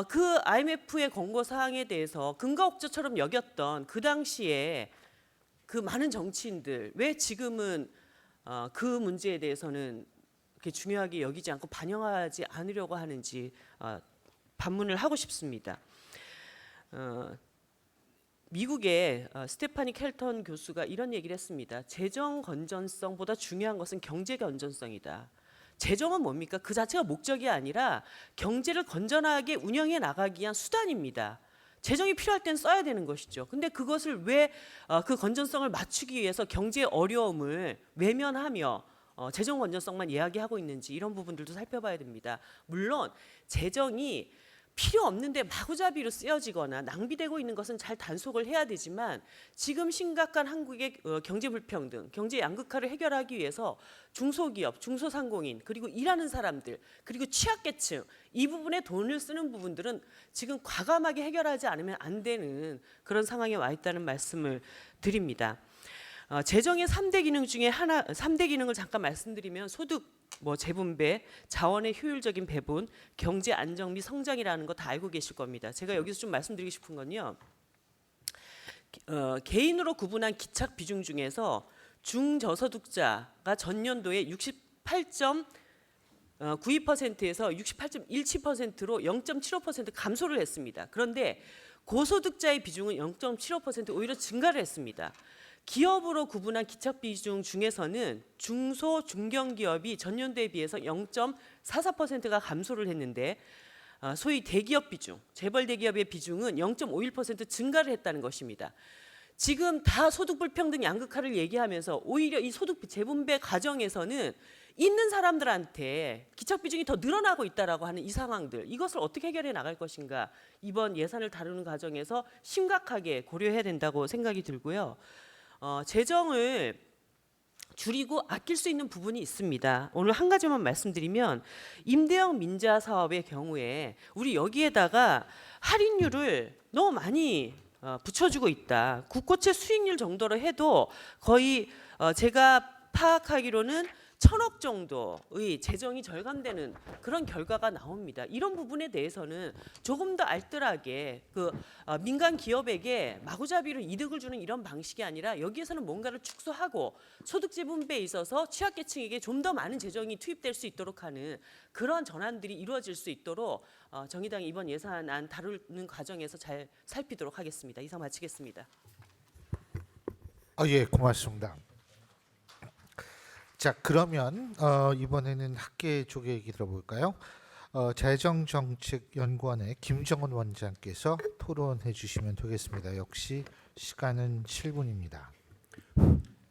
그 IMF의 권고 사항에 대해서 근거업자처럼 여겼던 그 당시에 그 많은 정치인들 왜 지금은 그 문제에 대해서는 그렇게 중요하게 여기지 않고 반영하지 않으려고 하는지 반문을 하고 싶습니다. 미국의 스테파니 켈턴 교수가 이런 얘기를 했습니다. 재정 건전성보다 중요한 것은 경제 건전성이다. 재정은 뭡니까? 그 자체가 목적이 아니라 경제를 건전하게 운영해 나가기 위한 수단입니다. 재정이 필요할 땐 써야 되는 것이죠. 근데 그것을 왜 그 건전성을 맞추기 위해서 경제의 어려움을 외면하며 재정 건전성만 이야기하고 있는지 이런 부분들도 살펴봐야 됩니다. 물론 재정이 필요 없는데 마구잡이로 쓰여지거나 낭비되고 있는 것은 잘 단속을 해야 되지만 지금 심각한 한국의 경제 불평등, 경제 양극화를 해결하기 위해서 중소기업, 중소상공인 그리고 일하는 사람들 그리고 취약계층 이 부분에 돈을 쓰는 부분들은 지금 과감하게 해결하지 않으면 안 되는 그런 상황에 와 있다는 말씀을 드립니다. 재정의 3대 기능 중에 하나, 3대 기능을 잠깐 말씀드리면 소득 재분배, 자원의 효율적인 배분, 경제 안정 및 성장이라는 거 다 알고 계실 겁니다. 제가 여기서 좀 말씀드리고 싶은 건요. 개인으로 구분한 기착 비중 중에서 중저소득자가 전년도에 68.92%에서 68.17%로 0.75% 감소를 했습니다. 그런데 고소득자의 비중은 0.75% 오히려 증가를 했습니다. 기업으로 구분한 기착 비중 중에서는 중소 중견기업이 전년도에 비해서 0.44%가 감소를 했는데 소위 대기업 비중, 재벌 대기업의 비중은 0.51% 증가를 했다는 것입니다. 지금 다 소득 불평등 양극화를 얘기하면서 오히려 이 소득 재분배 과정에서는 있는 사람들한테 기착 비중이 더 늘어나고 있다라고 하는 이 상황들, 이것을 어떻게 해결해 나갈 것인가 이번 예산을 다루는 과정에서 심각하게 고려해야 된다고 생각이 들고요. 재정을 줄이고 아낄 수 있는 부분이 있습니다. 오늘 한 가지만 말씀드리면 임대형 민자 사업의 경우에 우리 여기에다가 할인율을 너무 많이 붙여주고 있다. 국고채 수익률 정도로 해도 거의 제가 파악하기로는 1,000억 정도의 재정이 절감되는 그런 결과가 나옵니다. 이런 부분에 대해서는 조금 더 알뜰하게 민간 기업에게 마구잡이로 이득을 주는 이런 방식이 아니라 여기에서는 뭔가를 축소하고 소득 분배에 있어서 취약계층에게 좀 더 많은 재정이 투입될 수 있도록 하는 그런 전환들이 이루어질 수 있도록 정의당이 이번 예산안 다루는 과정에서 잘 살피도록 하겠습니다. 이상 마치겠습니다. 예, 고맙습니다. 자, 그러면 이번에는 학계 쪽의 얘기 들어볼까요? 재정정책연구원의 김정은 원장께서 토론해 주시면 되겠습니다. 역시 시간은 7분입니다.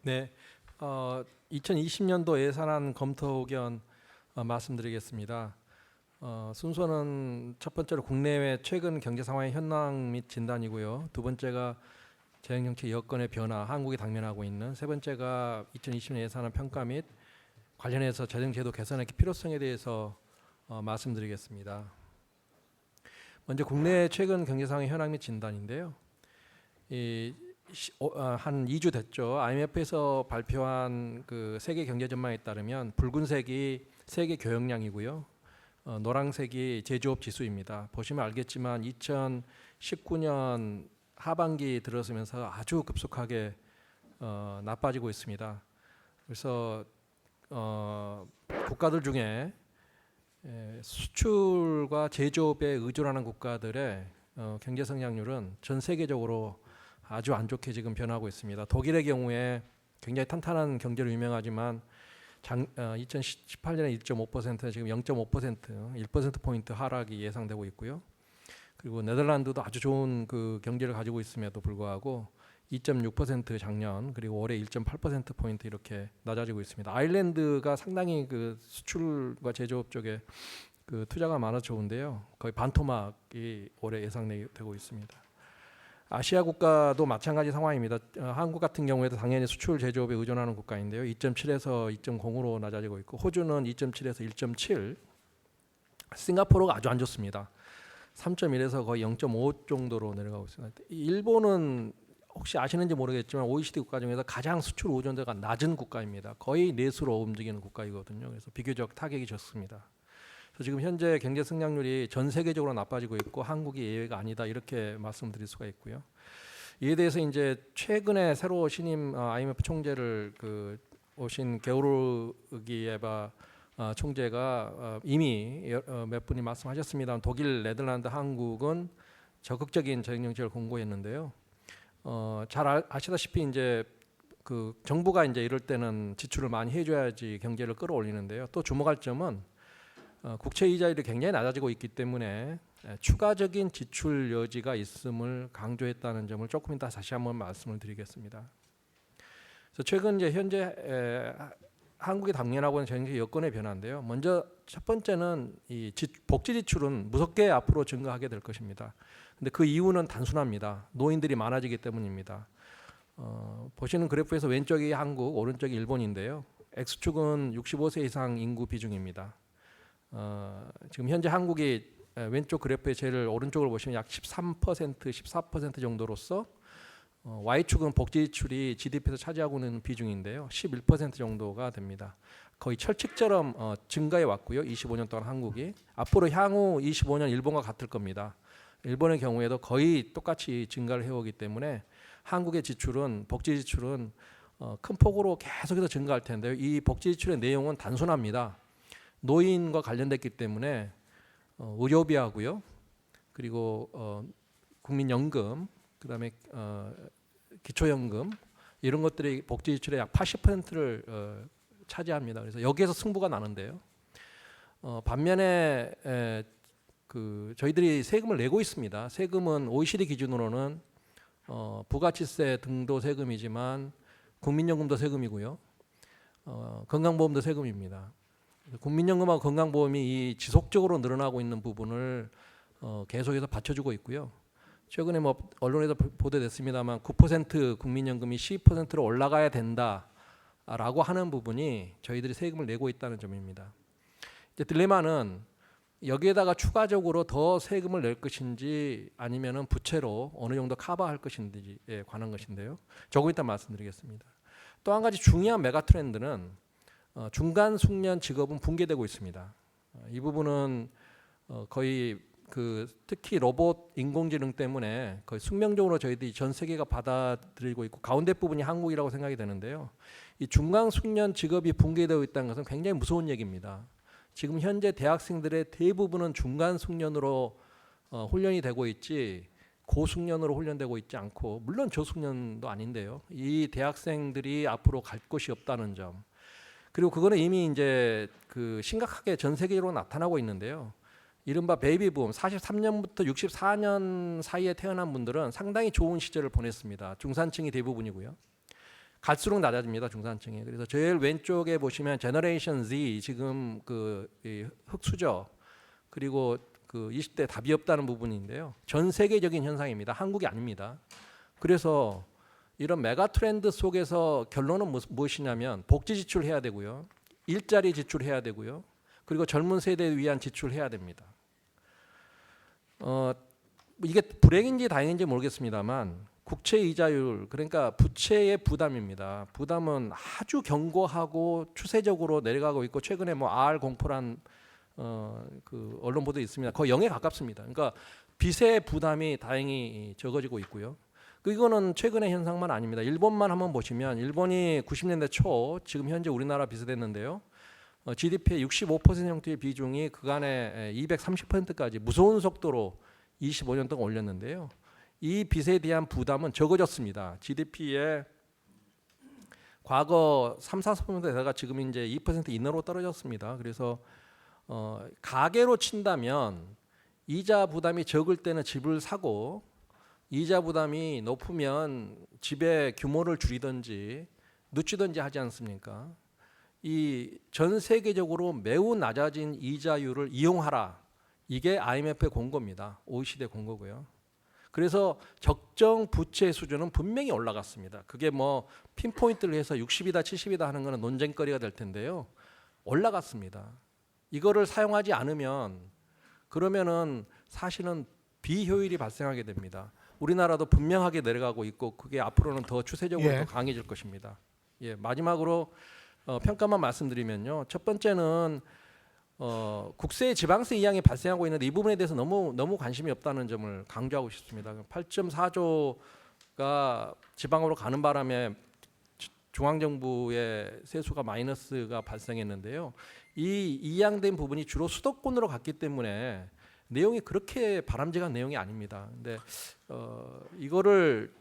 네, 2020년도 예산안 검토 의견 말씀드리겠습니다. 순서는 첫 번째로 국내외 최근 경제 상황의 현황 및 진단이고요. 두 번째가 재정정책 여건의 변화, 한국이 당면하고 있는. 세 번째가 2020년 예산안 평가 및 관련해서 재정제도 개선의 필요성에 대해서 말씀드리겠습니다. 먼저 국내 최근 경제 상황의 현황 및 진단인데요. 한 2주 됐죠. IMF에서 발표한 그 세계 경제 전망에 따르면 붉은색이 세계 교역량이고요. 노란색이 제조업 지수입니다. 보시면 알겠지만 2019년 하반기 들어서면서 아주 급속하게 나빠지고 있습니다. 그래서 국가들 중에 수출과 제조업에 의존하는 국가들의 경제 성장률은 전 세계적으로 아주 안 좋게 지금 변하고 있습니다. 독일의 경우에 굉장히 탄탄한 경제로 유명하지만 2018년에 1.5%, 지금 0.5%, 1%포인트 하락이 예상되고 있고요. 그리고 네덜란드도 아주 좋은 그 경제를 가지고 있음에도 불구하고 2.6% 작년, 그리고 올해 1.8%포인트 이렇게 낮아지고 있습니다. 아일랜드가 상당히 그 수출과 제조업 쪽에 그 투자가 많아서 좋은데요. 거의 반토막이 올해 예상되고 있습니다. 아시아 국가도 마찬가지 상황입니다. 한국 같은 경우에도 당연히 수출 제조업에 의존하는 국가인데요. 2.7에서 2.0으로 낮아지고 있고, 호주는 2.7에서 1.7, 싱가포르가 아주 안 좋습니다. 3.1에서 거의 0.5 정도로 내려가고 있습니다. 일본은 혹시 아시는지 모르겠지만 OECD 국가 중에서 가장 수출 의존도가 낮은 국가입니다. 거의 내수로 움직이는 국가이거든요. 그래서 비교적 타격이 적습니다. 그래서 지금 현재 경제 성장률이 전 세계적으로 나빠지고 있고 한국이 예외가 아니다, 이렇게 말씀드릴 수가 있고요. 이에 대해서 이제 최근에 새로 신임 IMF 총재를 오신 게오르기에바 총재가 이미 몇 분이 말씀하셨습니다만 독일, 네덜란드, 한국은 적극적인 재정정책을 공고했는데요. 잘 아시다시피 이제 그 정부가 이제 이럴 때는 지출을 많이 해줘야지 경제를 끌어올리는데요. 또 주목할 점은 국채 이자율이 굉장히 낮아지고 있기 때문에 추가적인 지출 여지가 있음을 강조했다는 점을 조금 이따 다시 한번 말씀을 드리겠습니다. 그래서 최근 이제 현재 한국이 당면하고 있는 재정적 여건의 변화인데요. 먼저 첫 번째는 이 복지 지출은 무섭게 앞으로 증가하게 될 것입니다. 근데 그 이유는 단순합니다. 노인들이 많아지기 때문입니다. 보시는 그래프에서 왼쪽이 한국, 오른쪽이 일본인데요. X축은 65세 이상 인구 비중입니다. 지금 현재 한국이 왼쪽 그래프의 제일 오른쪽을 보시면 약 13%, 14% 정도로서 Y축은 복지 지출이 GDP에서 차지하고 있는 비중인데요. 11% 정도가 됩니다. 거의 철칙처럼 증가해 왔고요. 25년 동안 한국이. 앞으로 향후 25년 일본과 같을 겁니다. 일본의 경우에도 거의 똑같이 증가를 해오기 때문에 한국의 지출은, 복지 지출은 큰 폭으로 계속해서 증가할 텐데요. 이 복지 지출의 내용은 단순합니다. 노인과 관련됐기 때문에 의료비하고요. 그리고 국민연금, 그다음에 기초연금, 이런 것들이 복지 지출의 약 80%를 차지합니다. 그래서 여기에서 승부가 나는데요. 반면에 저희들이 세금을 내고 있습니다. 세금은 OECD 기준으로는 부가치세 등도 세금이지만 국민연금도 세금이고요. 건강보험도 세금입니다. 국민연금하고 건강보험이 이 지속적으로 늘어나고 있는 부분을 계속해서 받쳐주고 있고요. 최근에 뭐 언론에서 보도됐습니다만 9% 국민연금이 12%로 올라가야 된다라고 하는 부분이 저희들이 세금을 내고 있다는 점입니다. 이제 딜레마는 여기에다가 추가적으로 더 세금을 낼 것인지 아니면은 부채로 어느 정도 커버할 것인지에 관한 것인데요. 조금 이따 말씀드리겠습니다. 또 한 가지 중요한 메가 트렌드는 중간 숙련 직업은 붕괴되고 있습니다. 이 부분은 거의 특히 로봇 인공지능 때문에 거의 숙명적으로 저희들이 전 세계가 받아들이고 있고 가운데 부분이 한국이라고 생각이 되는데요. 이 중간 숙련 직업이 붕괴되고 있다는 것은 굉장히 무서운 얘기입니다. 지금 현재 대학생들의 대부분은 중간 숙련으로 훈련이 되고 있지 고숙련으로 훈련되고 있지 않고, 물론 저숙련도 아닌데요. 이 대학생들이 앞으로 갈 곳이 없다는 점. 그리고 그거는 이미 이제 심각하게 전 세계적으로 나타나고 있는데요. 이른바 베이비붐 43년부터 64년 사이에 태어난 분들은 상당히 좋은 시절을 보냈습니다. 중산층이 대부분이고요. 갈수록 낮아집니다, 중산층이. 그래서 제일 왼쪽에 보시면 제너레이션 Z, 지금 이 흑수저, 그리고 20대 답이 없다는 부분인데요. 전 세계적인 현상입니다. 한국이 아닙니다. 그래서 이런 메가 트렌드 속에서 결론은 무엇이냐면 복지 지출해야 되고요. 일자리 지출해야 되고요. 그리고 젊은 세대를 위한 지출해야 됩니다. 이게 불행인지 다행인지 모르겠습니다만 국채 이자율, 그러니까 부채의 부담입니다. 부담은 아주 견고하고 추세적으로 내려가고 있고, 최근에 R 공포란 언론 보도 있습니다. 거의 0에 가깝습니다. 그러니까 빚의 부담이 다행히 적어지고 있고요. 이거는 최근의 현상만 아닙니다. 일본만 한번 보시면, 일본이 90년대 초 지금 현재 우리나라 비슷했는데요. GDP의 65% 정도의 비중이 그간에 230%까지 무서운 속도로 25년 동안 올렸는데요. 이 빚에 대한 부담은 적어졌습니다. GDP의 과거 3-4%대가 지금 이제 2% 이내로 떨어졌습니다. 그래서 가계로 친다면 이자 부담이 적을 때는 집을 사고, 이자 부담이 높으면 집의 규모를 줄이든지 늦추든지 하지 않습니까? 이 전 세계적으로 매우 낮아진 이자율을 이용하라. 이게 IMF의 공고입니다. OECD의 공고고요. 그래서 적정 부채 수준은 분명히 올라갔습니다. 그게 핀포인트를 해서 60이다 70이다 하는 것은 논쟁거리가 될 텐데요. 올라갔습니다. 이거를 사용하지 않으면 그러면은 사실은 비효율이 발생하게 됩니다. 우리나라도 분명하게 내려가고 있고, 그게 앞으로는 더 추세적으로 더 강해질 것입니다. 마지막으로 평가만 말씀드리면요. 첫 번째는 국세 지방세 이양이 발생하고 있는데 이 부분에 대해서 너무 관심이 없다는 점을 강조하고 싶습니다. 8.4조가 지방으로 가는 바람에 중앙정부의 세수가 마이너스가 발생했는데요. 이 이양된 부분이 주로 수도권으로 갔기 때문에 내용이 그렇게 바람직한 내용이 아닙니다. 근데 이거를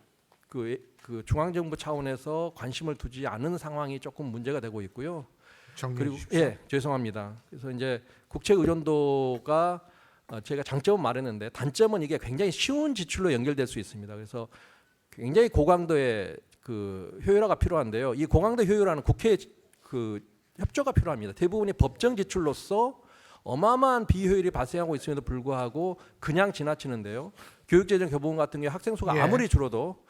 중앙정부 차원에서 관심을 두지 않은 상황이 조금 문제가 되고 있고요. 그리고 죄송합니다. 그래서 이제 국채 의존도가 제가 장점은 말했는데 단점은 이게 굉장히 쉬운 지출로 연결될 수 있습니다. 그래서 굉장히 고강도의 효율화가 필요한데요. 이 고강도 효율화는 국회의 협조가 필요합니다. 대부분이 법정 지출로서 어마어마한 비효율이 발생하고 있음에도 불구하고 그냥 지나치는데요. 교육재정교부금 같은 게 학생 수가 아무리 줄어도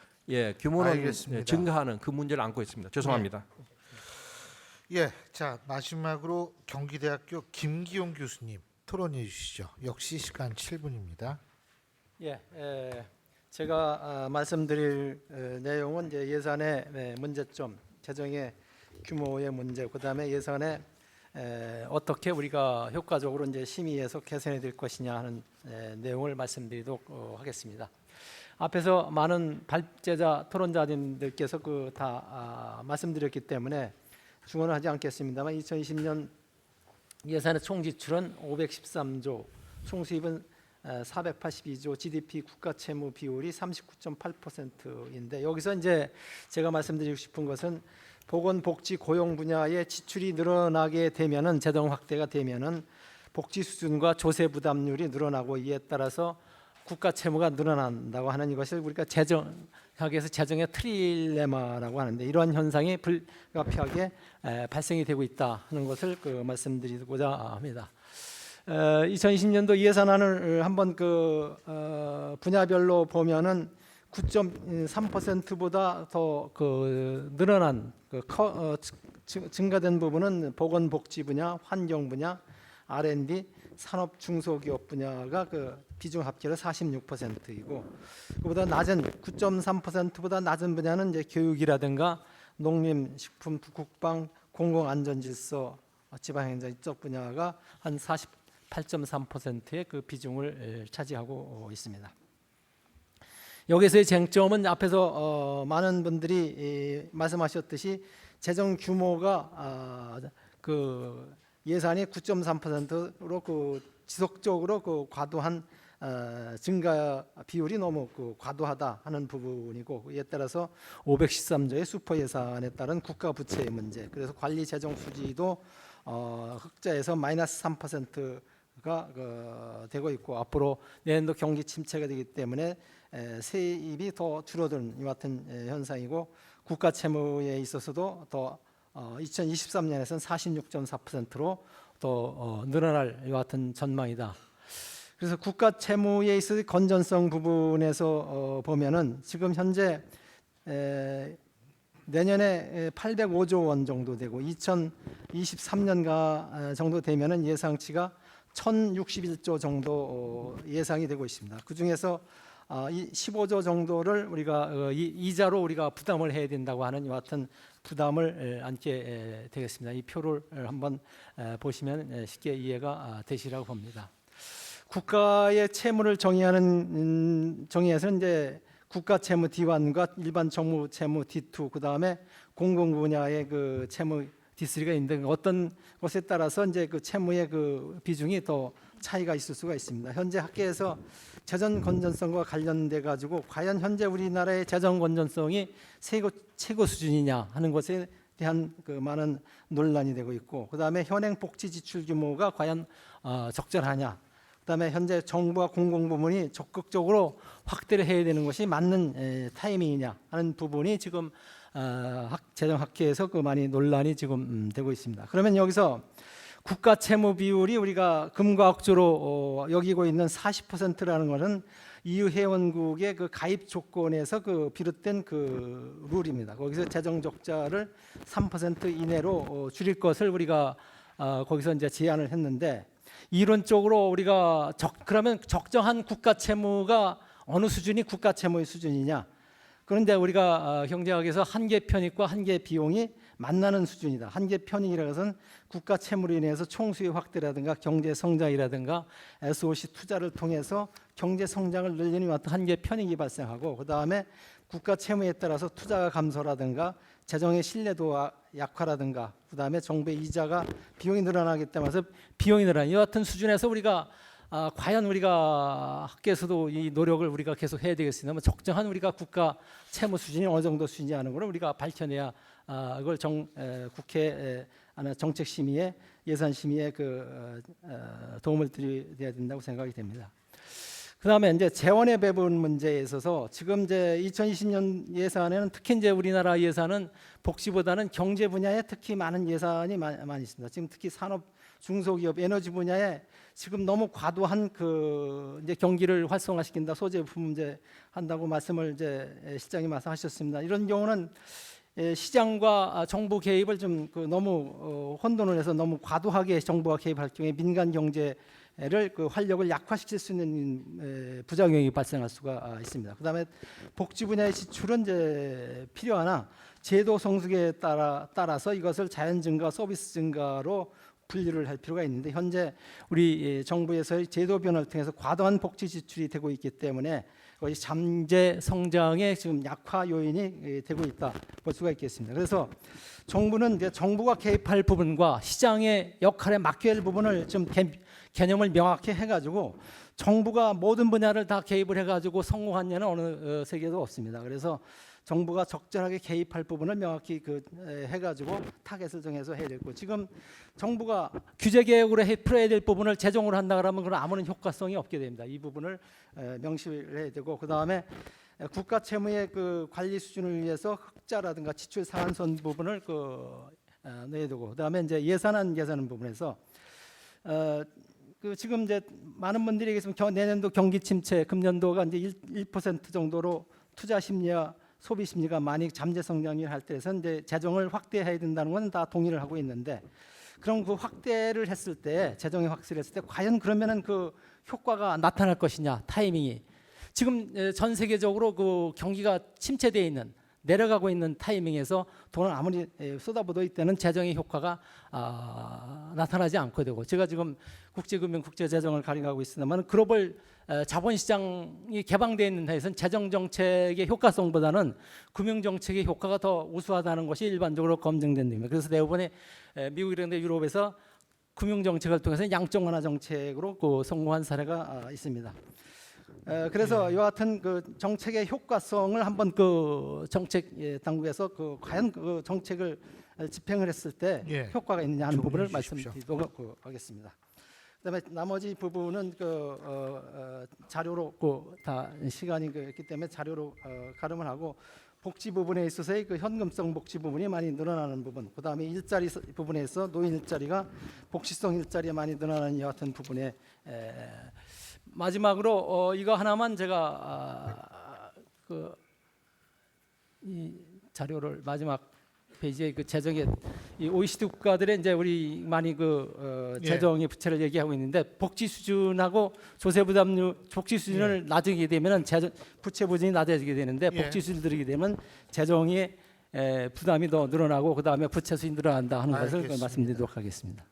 규모는 증가하는 그 문제를 안고 있습니다. 죄송합니다. 자, 마지막으로 경기대학교 김기용 교수님 토론해 주시죠. 역시 시간 7분입니다. 제가 말씀드릴 내용은 이제 예산의 문제점, 재정의 규모의 문제, 그다음에 예산에 어떻게 우리가 효과적으로 이제 심의해서 개선해 될 것이냐 하는 내용을 말씀드리도록 하겠습니다. 앞에서 많은 발제자 토론자님들께서 다 말씀드렸기 때문에 중언을 하지 않겠습니다만 2020년 예산의 총 지출은 513조, 총 수입은 482조, GDP 국가 채무 비율이 39.8%인데 여기서 이제 제가 말씀드리고 싶은 것은 보건복지 고용 분야의 지출이 늘어나게 되면은 재정 확대가 되면은 복지 수준과 조세 부담률이 늘어나고 이에 따라서 국가 채무가 늘어난다고 하는 이것을 우리가 재정학에서 재정의 트릴레마라고 하는데 이러한 현상이 불가피하게 발생이 되고 있다 하는 것을 말씀드리고자 합니다. 2020년도 예산안을 한번 분야별로 보면은 9.3%보다 더 늘어난 증가된 부분은 보건복지 분야, 환경 분야, R&D, 산업 중소기업 분야가 비중 합계로 46%이고 그보다 낮은 9.3%보다 낮은 분야는 이제 교육이라든가 농림, 식품, 국방, 공공안전질서, 지방행정 이쪽 분야가 한 48.3%의 그 비중을 차지하고 있습니다. 여기서의 쟁점은 앞에서 많은 분들이 말씀하셨듯이 재정 규모가 그 예산이 9.3%로 그 지속적으로 그 과도한 증가 비율이 너무 그 과도하다 하는 부분이고, 이에 따라서 513조의 슈퍼 예산에 따른 국가 부채의 문제, 그래서 관리 재정 수지도 흑자에서 마이너스 3%가 되고 있고, 앞으로 내년도 경기 침체가 되기 때문에 세입이 더 줄어드는 이 같은 현상이고, 국가 채무에 있어서도 더 2023년에서는 46.4%로 더 늘어날 이 같은 전망이다. 그래서 국가 채무에 있어서 건전성 부분에서 보면은 지금 현재 내년에 805조 원 정도 되고 2023년가 정도 되면은 예상치가 1061조 정도 예상이 되고 있습니다. 그 중에서 15조 정도를 우리가 이자로 우리가 부담을 해야 된다고 하는 이와 같은 부담을 안게 되겠습니다. 이 표를 한번 보시면 쉽게 이해가 되시라고 봅니다. 국가의 채무를 정의해서 이제 국가 채무 D1과 일반 정무 채무 D2, 그 다음에 공공 분야의 그 채무 D3가 있는데, 어떤 것에 따라서 이제 그 채무의 그 비중이 더 차이가 있을 수가 있습니다. 현재 학계에서 재정 건전성과 관련돼 가지고 과연 현재 우리나라의 재정 건전성이 최고 수준이냐 하는 것에 대한 그 많은 논란이 되고 있고, 그 다음에 현행 복지 지출 규모가 과연 적절하냐, 그다음에 현재 정부와 공공부문이 적극적으로 확대를 해야 되는 것이 맞는 타이밍이냐 하는 부분이 지금 재정학계에서 그 많이 논란이 지금 되고 있습니다. 그러면 여기서 국가 채무 비율이 우리가 금과 억조로 여기고 있는 40%라는 것은 EU 회원국의 그 가입 조건에서 그 비롯된 그 룰입니다. 거기서 재정 적자를 3% 이내로 줄일 것을 우리가 거기서 이제 제안을 했는데, 이론적으로 우리가 그러면 적정한 국가 채무가 어느 수준이 국가 채무의 수준이냐? 그런데 우리가 경제학에서 한계 편익과 한계 비용이 만나는 수준이다. 한계 편익이라는 것은 국가 채무로 인해서 총수의 확대라든가 경제 성장이라든가 SOC 투자를 통해서 경제 성장을 늘리는 어떤 한계 편익이 발생하고, 그 다음에 국가 채무에 따라서 투자가 감소라든가 재정의 신뢰도가 약화라든가, 그 다음에 정부의 이자가 비용이 늘어나기 때문에 비용이 늘어나는 이 같은 수준에서 우리가 과연 우리가 학계에서도 이 노력을 우리가 계속 해야 되겠습니다. 적정한 우리가 국가 채무 수준이 어느 정도 수준이 하는 걸 우리가 밝혀내야 이걸 국회 정책심의회, 예산심의에 그 도움을 드려야 된다고 생각이 됩니다. 그다음에 이제 재원의 배분 문제에 있어서 지금 이제 2020년 예산에는 특히 이제 우리나라 예산은 복지보다는 경제 분야에 특히 많은 예산이 많이 있습니다. 지금 특히 산업, 중소기업, 에너지 분야에 지금 너무 과도한 그 이제 경기를 활성화시킨다, 소재 부문제 한다고 말씀을 이제 시장이 말씀하셨습니다. 이런 경우는 시장과 정부 개입을 좀 너무 혼돈을 해서 너무 과도하게 정부가 개입할 경우에 민간 경제를 그 활력을 약화시킬 수 있는 부작용이 발생할 수가 있습니다. 그다음에 복지 분야의 지출은 이제 필요하나 제도 성숙에 따라서 이것을 자연 증가, 서비스 증가로 분류를 할 필요가 있는데, 현재 우리 정부에서의 제도 변화를 통해서 과도한 복지 지출이 되고 있기 때문에 거의 잠재 성장의 지금 약화 요인이 되고 있다 볼 수가 있겠습니다. 그래서 정부는 이제 정부가 개입할 부분과 시장의 역할에 맡겨야 할 부분을 좀 개념을 명확히 해가지고, 정부가 모든 분야를 다 개입을 해가지고 성공한 예는 어느 세계도 없습니다. 그래서 정부가 적절하게 개입할 부분을 명확히 해가지고 타겟을 정해서 해야 되고, 지금 정부가 규제 개혁으로 풀어야 될 부분을 재정으로 한다 그러면 그런 아무런 효과성이 없게 됩니다. 이 부분을 명시를 해야 되고, 그 다음에 국가 채무의 그 관리 수준을 위해서 흑자라든가 지출 상한선 부분을 내야 되고, 그 다음에 이제 예산안 계산하는 부분에서 지금 이제 많은 분들이 얘기했지만 내년도 경기 침체, 금년도가 이제 1% 정도로 투자 심리와 소비 심리가 많이 잠재 성장을 할 때에서 이제 재정을 확대해야 된다는 건 다 동의를 하고 있는데, 그럼 그 확대를 했을 때, 재정의 확대를 했을 때 과연 그러면은 그 효과가 나타날 것이냐, 타이밍이 지금 전 세계적으로 그 경기가 침체되어 있는, 내려가고 있는 타이밍에서 돈을 아무리 쏟아부어 있다는 재정의 효과가 나타나지 않게 되고, 제가 지금 국제금융, 국제재정을 가리가고 있습니다만 글로벌 자본시장이 개방되어 있는 데에서는 재정정책의 효과성보다는 금융정책의 효과가 더 우수하다는 것이 일반적으로 검증됩니다. 그래서 대부분의 미국이라든가 유럽에서 금융정책을 통해서 양적 완화 정책으로 성공한 사례가 있습니다. 그래서 이와 같은 그 정책의 효과성을 한번 그 정책 당국에서 과연 그 정책을 집행을 했을 때 효과가 있느냐 하는 부분을 말씀드리도록 하겠습니다. 그다음에 나머지 부분은 자료로 다 시간이 있기 때문에 자료로 가름을 하고, 복지 부분에 있어서의 그 현금성 복지 부분이 많이 늘어나는 부분, 그다음에 일자리 부분에서 노인 일자리가 복지성 일자리에 많이 늘어나는 이와 같은 부분에 마지막으로 이거 하나만 제가 이 자료를 마지막 페이지에 그 재정의 이 OECD 국가들의 이제 우리 많이 재정의 부채를 얘기하고 있는데, 복지 수준하고 조세 부담률, 복지 수준을 낮추게 되면은 부채 부진이 낮아지게 되는데, 복지 수준을 들이게 되면 재정의 부담이 더 늘어나고 그다음에 부채 수준이 늘어난다 하는 것을 말씀드리도록 하겠습니다.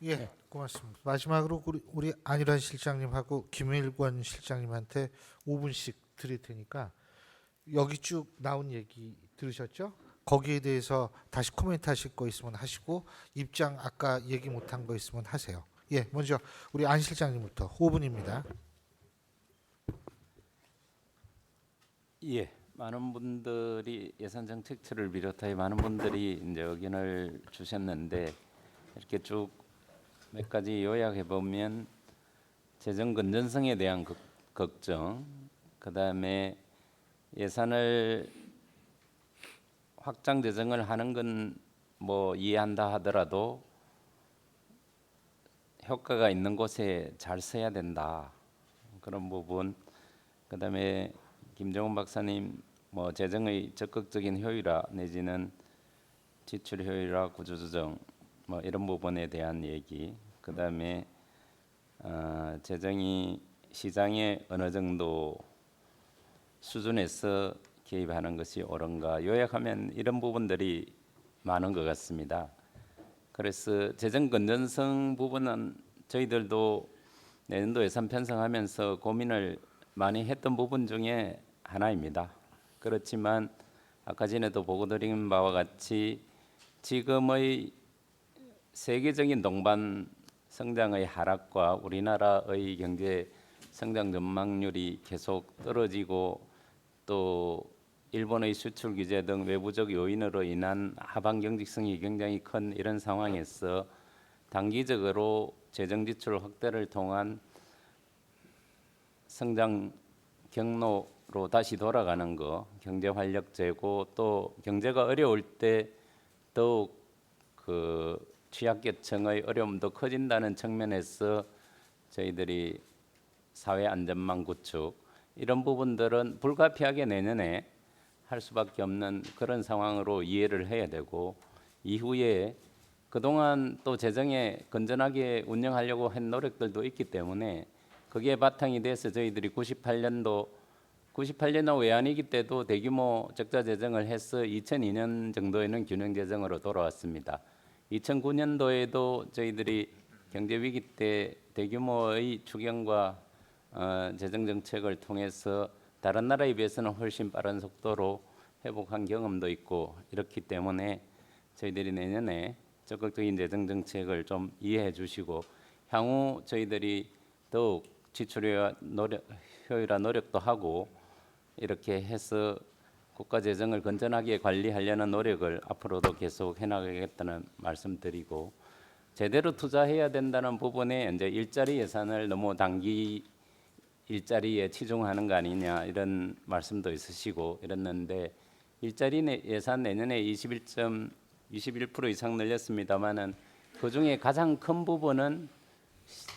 예, 고맙습니다. 마지막으로 우리 안일환 실장님하고 김일권 실장님한테 5분씩 드릴 테니까 여기 쭉 나온 얘기 들으셨죠? 거기에 대해서 다시 코멘트 하실 거 있으면 하시고, 입장 아까 얘기 못한 거 있으면 하세요. 예, 먼저 우리 안 실장님부터 5분입니다. 예, 많은 분들이 예산 정책처를 비롯하여 많은 분들이 이제 의견을 주셨는데, 이렇게 쭉 몇 가지 요약해 보면 재정 건전성에 대한 걱정, 그다음에 예산을 확장 재정을 하는 건 뭐 이해한다 하더라도 효과가 있는 곳에 잘 써야 된다, 그런 부분. 그다음에 김정은 박사님 뭐 재정의 적극적인 효율화 내지는 지출 효율화, 구조조정 뭐 이런 부분에 대한 얘기. 그다음에 재정이 시장에 어느 정도 수준에서 개입하는 것이 옳은가, 요약하면 이런 부분들이 많은 것 같습니다. 그래서 재정 건전성 부분은 저희들도 내년도 예산 편성하면서 고민을 많이 했던 부분 중에 하나입니다. 그렇지만 아까 전에도 보고드린 바와 같이 지금의 세계적인 동반 성장의 하락과 우리나라의 경제 성장 전망률이 계속 떨어지고, 또 일본의 수출 규제 등 외부적 요인으로 인한 하방 경직성이 굉장히 큰 이런 상황에서 단기적으로 재정 지출 확대를 통한 성장 경로로 다시 돌아가는 거, 경제 활력 제고, 또 경제가 어려울 때 더욱 취약계층의 어려움도 커진다는 측면에서 저희들이 사회 안전망 구축, 이런 부분들은 불가피하게 내년에 할 수밖에 없는 그런 상황으로 이해를 해야 되고, 이후에 그동안 또 재정에 건전하게 운영하려고 한 노력들도 있기 때문에 그게 바탕이 돼서 저희들이 98년도 외환위기 때도 대규모 적자 재정을 해서 2002년 정도에는 균형 재정으로 돌아왔습니다. 2009년도에도 저희들이 경제 위기 때 대규모의 추경과 재정 정책을 통해서 다른 나라에 비해서는 훨씬 빠른 속도로 회복한 경험도 있고, 이렇기 때문에 저희들이 내년에 적극적인 재정 정책을 좀 이해해 주시고, 향후 저희들이 더욱 지출 효율화 노력도 하고, 이렇게 해서 국가 재정을 건전하게 관리하려는 노력을 앞으로도 계속 해나가겠다는 말씀드리고, 제대로 투자해야 된다는 부분에 이제 일자리 예산을 너무 단기 일자리에 치중하는 거 아니냐 이런 말씀도 있으시고 이랬는데, 일자리 예산 내년에 21% 이상 늘렸습니다만은 그 중에 가장 큰 부분은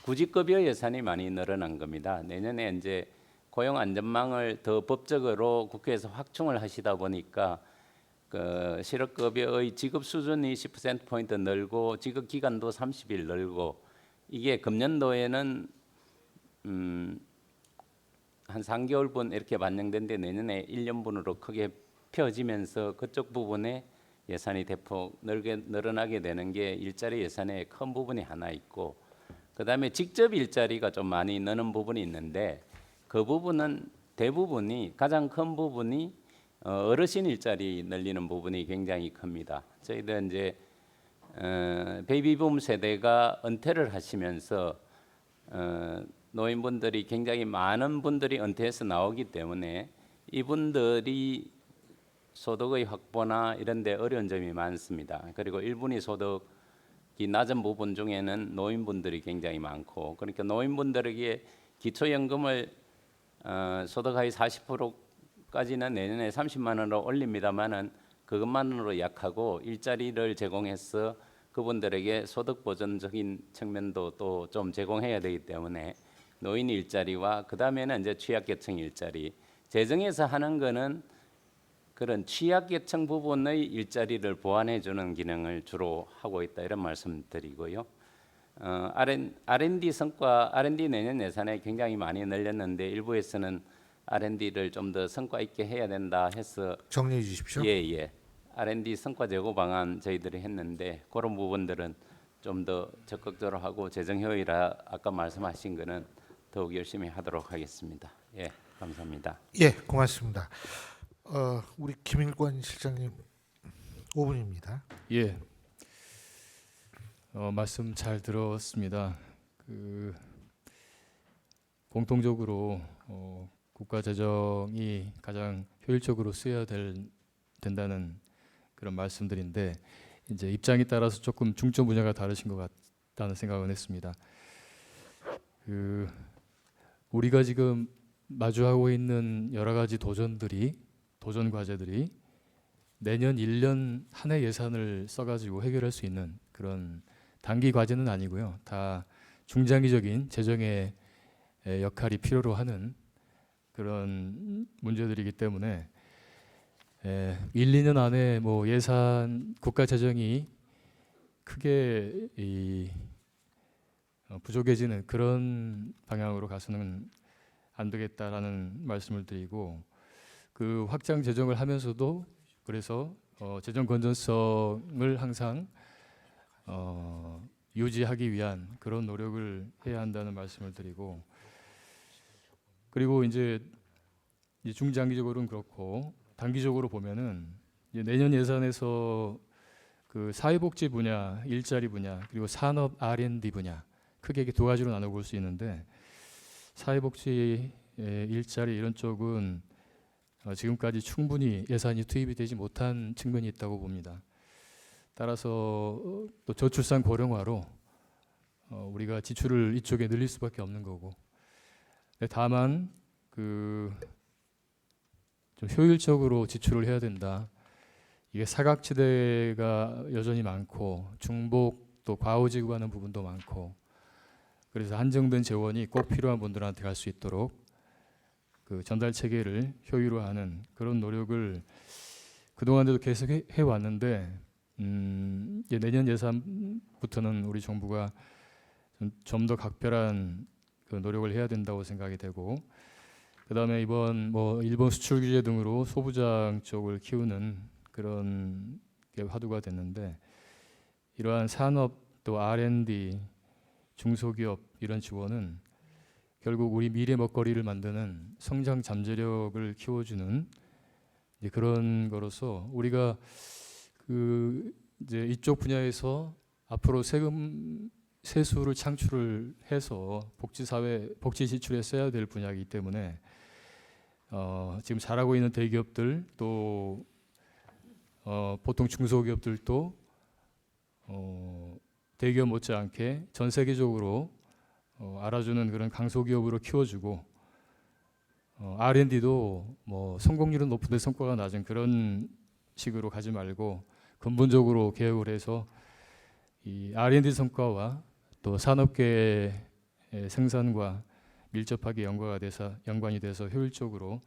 구직급여 예산이 많이 늘어난 겁니다. 내년에 이제 고용 안전망을 더 법적으로 국회에서 확충을 하시다 보니까 그 실업급여의 지급 수준이 10%포인트 늘고 지급 기간도 30일 늘고, 이게 금년도에는 한 3개월분 이렇게 반영된데 내년에 1년분으로 크게 펴지면서 그쪽 부분에 예산이 대폭 늘어나게 되는 게 일자리 예산의 큰 부분이 하나 있고, 그다음에 직접 일자리가 좀 많이 느는 부분이 있는데, 그 부분은 대부분이 가장 큰 부분이 어르신 일자리 늘리는 부분이 굉장히 큽니다. 저희들 이제 베이비붐 세대가 은퇴를 하시면서 노인분들이 굉장히 많은 분들이 은퇴해서 나오기 때문에 이분들이 소득의 확보나 이런 데 어려운 점이 많습니다. 그리고 일분위 소득이 낮은 부분 중에는 노인분들이 굉장히 많고, 그러니까 노인분들에게 기초연금을 소득하위 40%까지는 내년에 30만 원으로 올립니다만은 그것만으로 약하고, 일자리를 제공해서 그분들에게 소득 보전적인 측면도 또 좀 제공해야 되기 때문에 노인 일자리와 그다음에는 이제 취약계층 일자리, 재정에서 하는 거는 그런 취약계층 부분의 일자리를 보완해 주는 기능을 주로 하고 있다, 이런 말씀드리고요. R&D 성과, R&D 내년 예산에 굉장히 많이 늘렸는데 일부에서는 R&D를 좀 더 성과 있게 해야 된다 해서 정리해 주십시오. 예. R&D 성과 제고 방안 저희들이 했는데, 그런 부분들은 좀 더 적극적으로 하고, 재정 효율이라 아까 말씀하신 거는 더욱 열심히 하도록 하겠습니다. 예, 감사합니다. 예, 고맙습니다. 우리 김일권 실장님 5분입니다. 예. 말씀 잘 들었습니다. 공통적으로 국가 재정이 가장 효율적으로 쓰여야 된다는 그런 말씀들인데, 이제 입장에 따라서 조금 중점 분야가 다르신 것 같다는 생각은 했습니다. 우리가 지금 마주하고 있는 여러 가지 도전 과제들이 내년 1년 한 해 예산을 써가지고 해결할 수 있는 그런 단기 과제는 아니고요. 다 중장기적인 재정의 역할이 필요로 하는 그런 문제들이기 때문에 1, 2년 안에 뭐 예산, 국가 재정이 크게 부족해지는 그런 방향으로 가서는 안 되겠다라는 말씀을 드리고, 그 확장 재정을 하면서도 그래서 재정 건전성을 항상 유지하기 위한 그런 노력을 해야 한다는 말씀을 드리고, 그리고 이제 중장기적으로는 그렇고 단기적으로 보면은 이제 내년 예산에서 그 사회복지 분야, 일자리 분야, 그리고 산업 R&D 분야, 크게 두 가지로 나눠 볼 수 있는데, 사회복지, 일자리 이런 쪽은 지금까지 충분히 예산이 투입이 되지 못한 측면이 있다고 봅니다. 따라서 또 저출산 고령화로 우리가 지출을 이쪽에 늘릴 수밖에 없는 거고, 다만 좀 효율적으로 지출을 해야 된다. 이게 사각지대가 여전히 많고 중복 또 과오지구하는 부분도 많고, 그래서 한정된 재원이 꼭 필요한 분들한테 갈 수 있도록 그 전달 체계를 효율화하는 그런 노력을 그동안에도 계속 해왔는데, 이제 내년 예산부터는 우리 정부가 좀 더 각별한 그 노력을 해야 된다고 생각이 되고, 그다음에 이번 일본 수출 규제 등으로 소부장 쪽을 키우는 그런 게 화두가 됐는데, 이러한 산업 또 R&D, 중소기업 이런 지원은 결국 우리 미래 먹거리를 만드는 성장 잠재력을 키워주는 이제 그런 거로서, 우리가 이제 이쪽 분야에서 앞으로 세수를 창출을 해서 복지 지출에 써야 될 분야이기 때문에 지금 잘하고 있는 대기업들 또 보통 중소기업들도 대기업 못지않게 전 세계적으로 알아주는 그런 강소기업으로 키워주고, R&D도 뭐 성공률은 높은데 성과가 낮은 그런 식으로 가지 말고 근본적으로 개혁을 해서 이 R&D 성과와 또 산업계의 생산과 밀접하게 연관이 돼서 효율적으로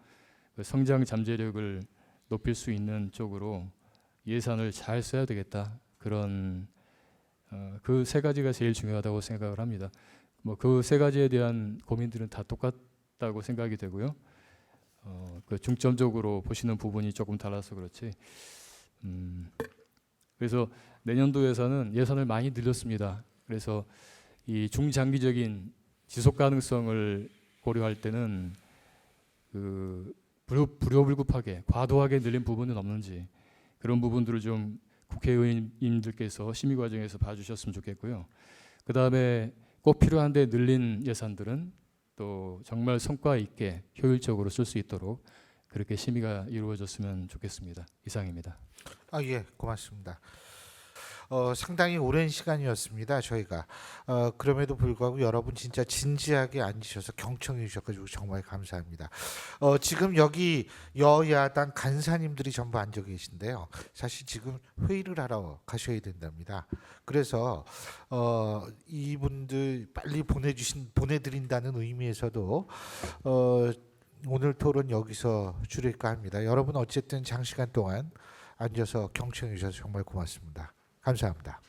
그 성장 잠재력을 높일 수 있는 쪽으로 예산을 잘 써야 되겠다. 그런 그 세 가지가 제일 중요하다고 생각을 합니다. 뭐 그 세 가지에 대한 고민들은 다 똑같다고 생각이 되고요. 그 중점적으로 보시는 부분이 조금 달라서 그렇지. 그래서 내년도 예산을 많이 늘렸습니다. 그래서 이 중장기적인 지속 가능성을 고려할 때는 그 불효불급하게 과도하게 늘린 부분은 없는지 그런 부분들을 좀 국회의원님들께서 심의 과정에서 봐주셨으면 좋겠고요. 그 다음에 꼭 필요한데 늘린 예산들은 또 정말 성과 있게 효율적으로 쓸 수 있도록 그렇게 심의가 이루어졌으면 좋겠습니다. 이상입니다. 예, 고맙습니다. 상당히 오랜 시간이었습니다. 저희가 그럼에도 불구하고 여러분 진짜 진지하게 앉으셔서 경청해 주셔가지고 정말 감사합니다. 지금 여기 여야당 간사님들이 전부 앉아 계신데요. 사실 지금 회의를 하러 가셔야 된답니다. 그래서 이분들 빨리 보내드린다는 의미에서도 오늘 토론 여기서 줄일까 합니다. 여러분 어쨌든 장시간 동안 앉아서 경청해 주셔서 정말 고맙습니다. 감사합니다.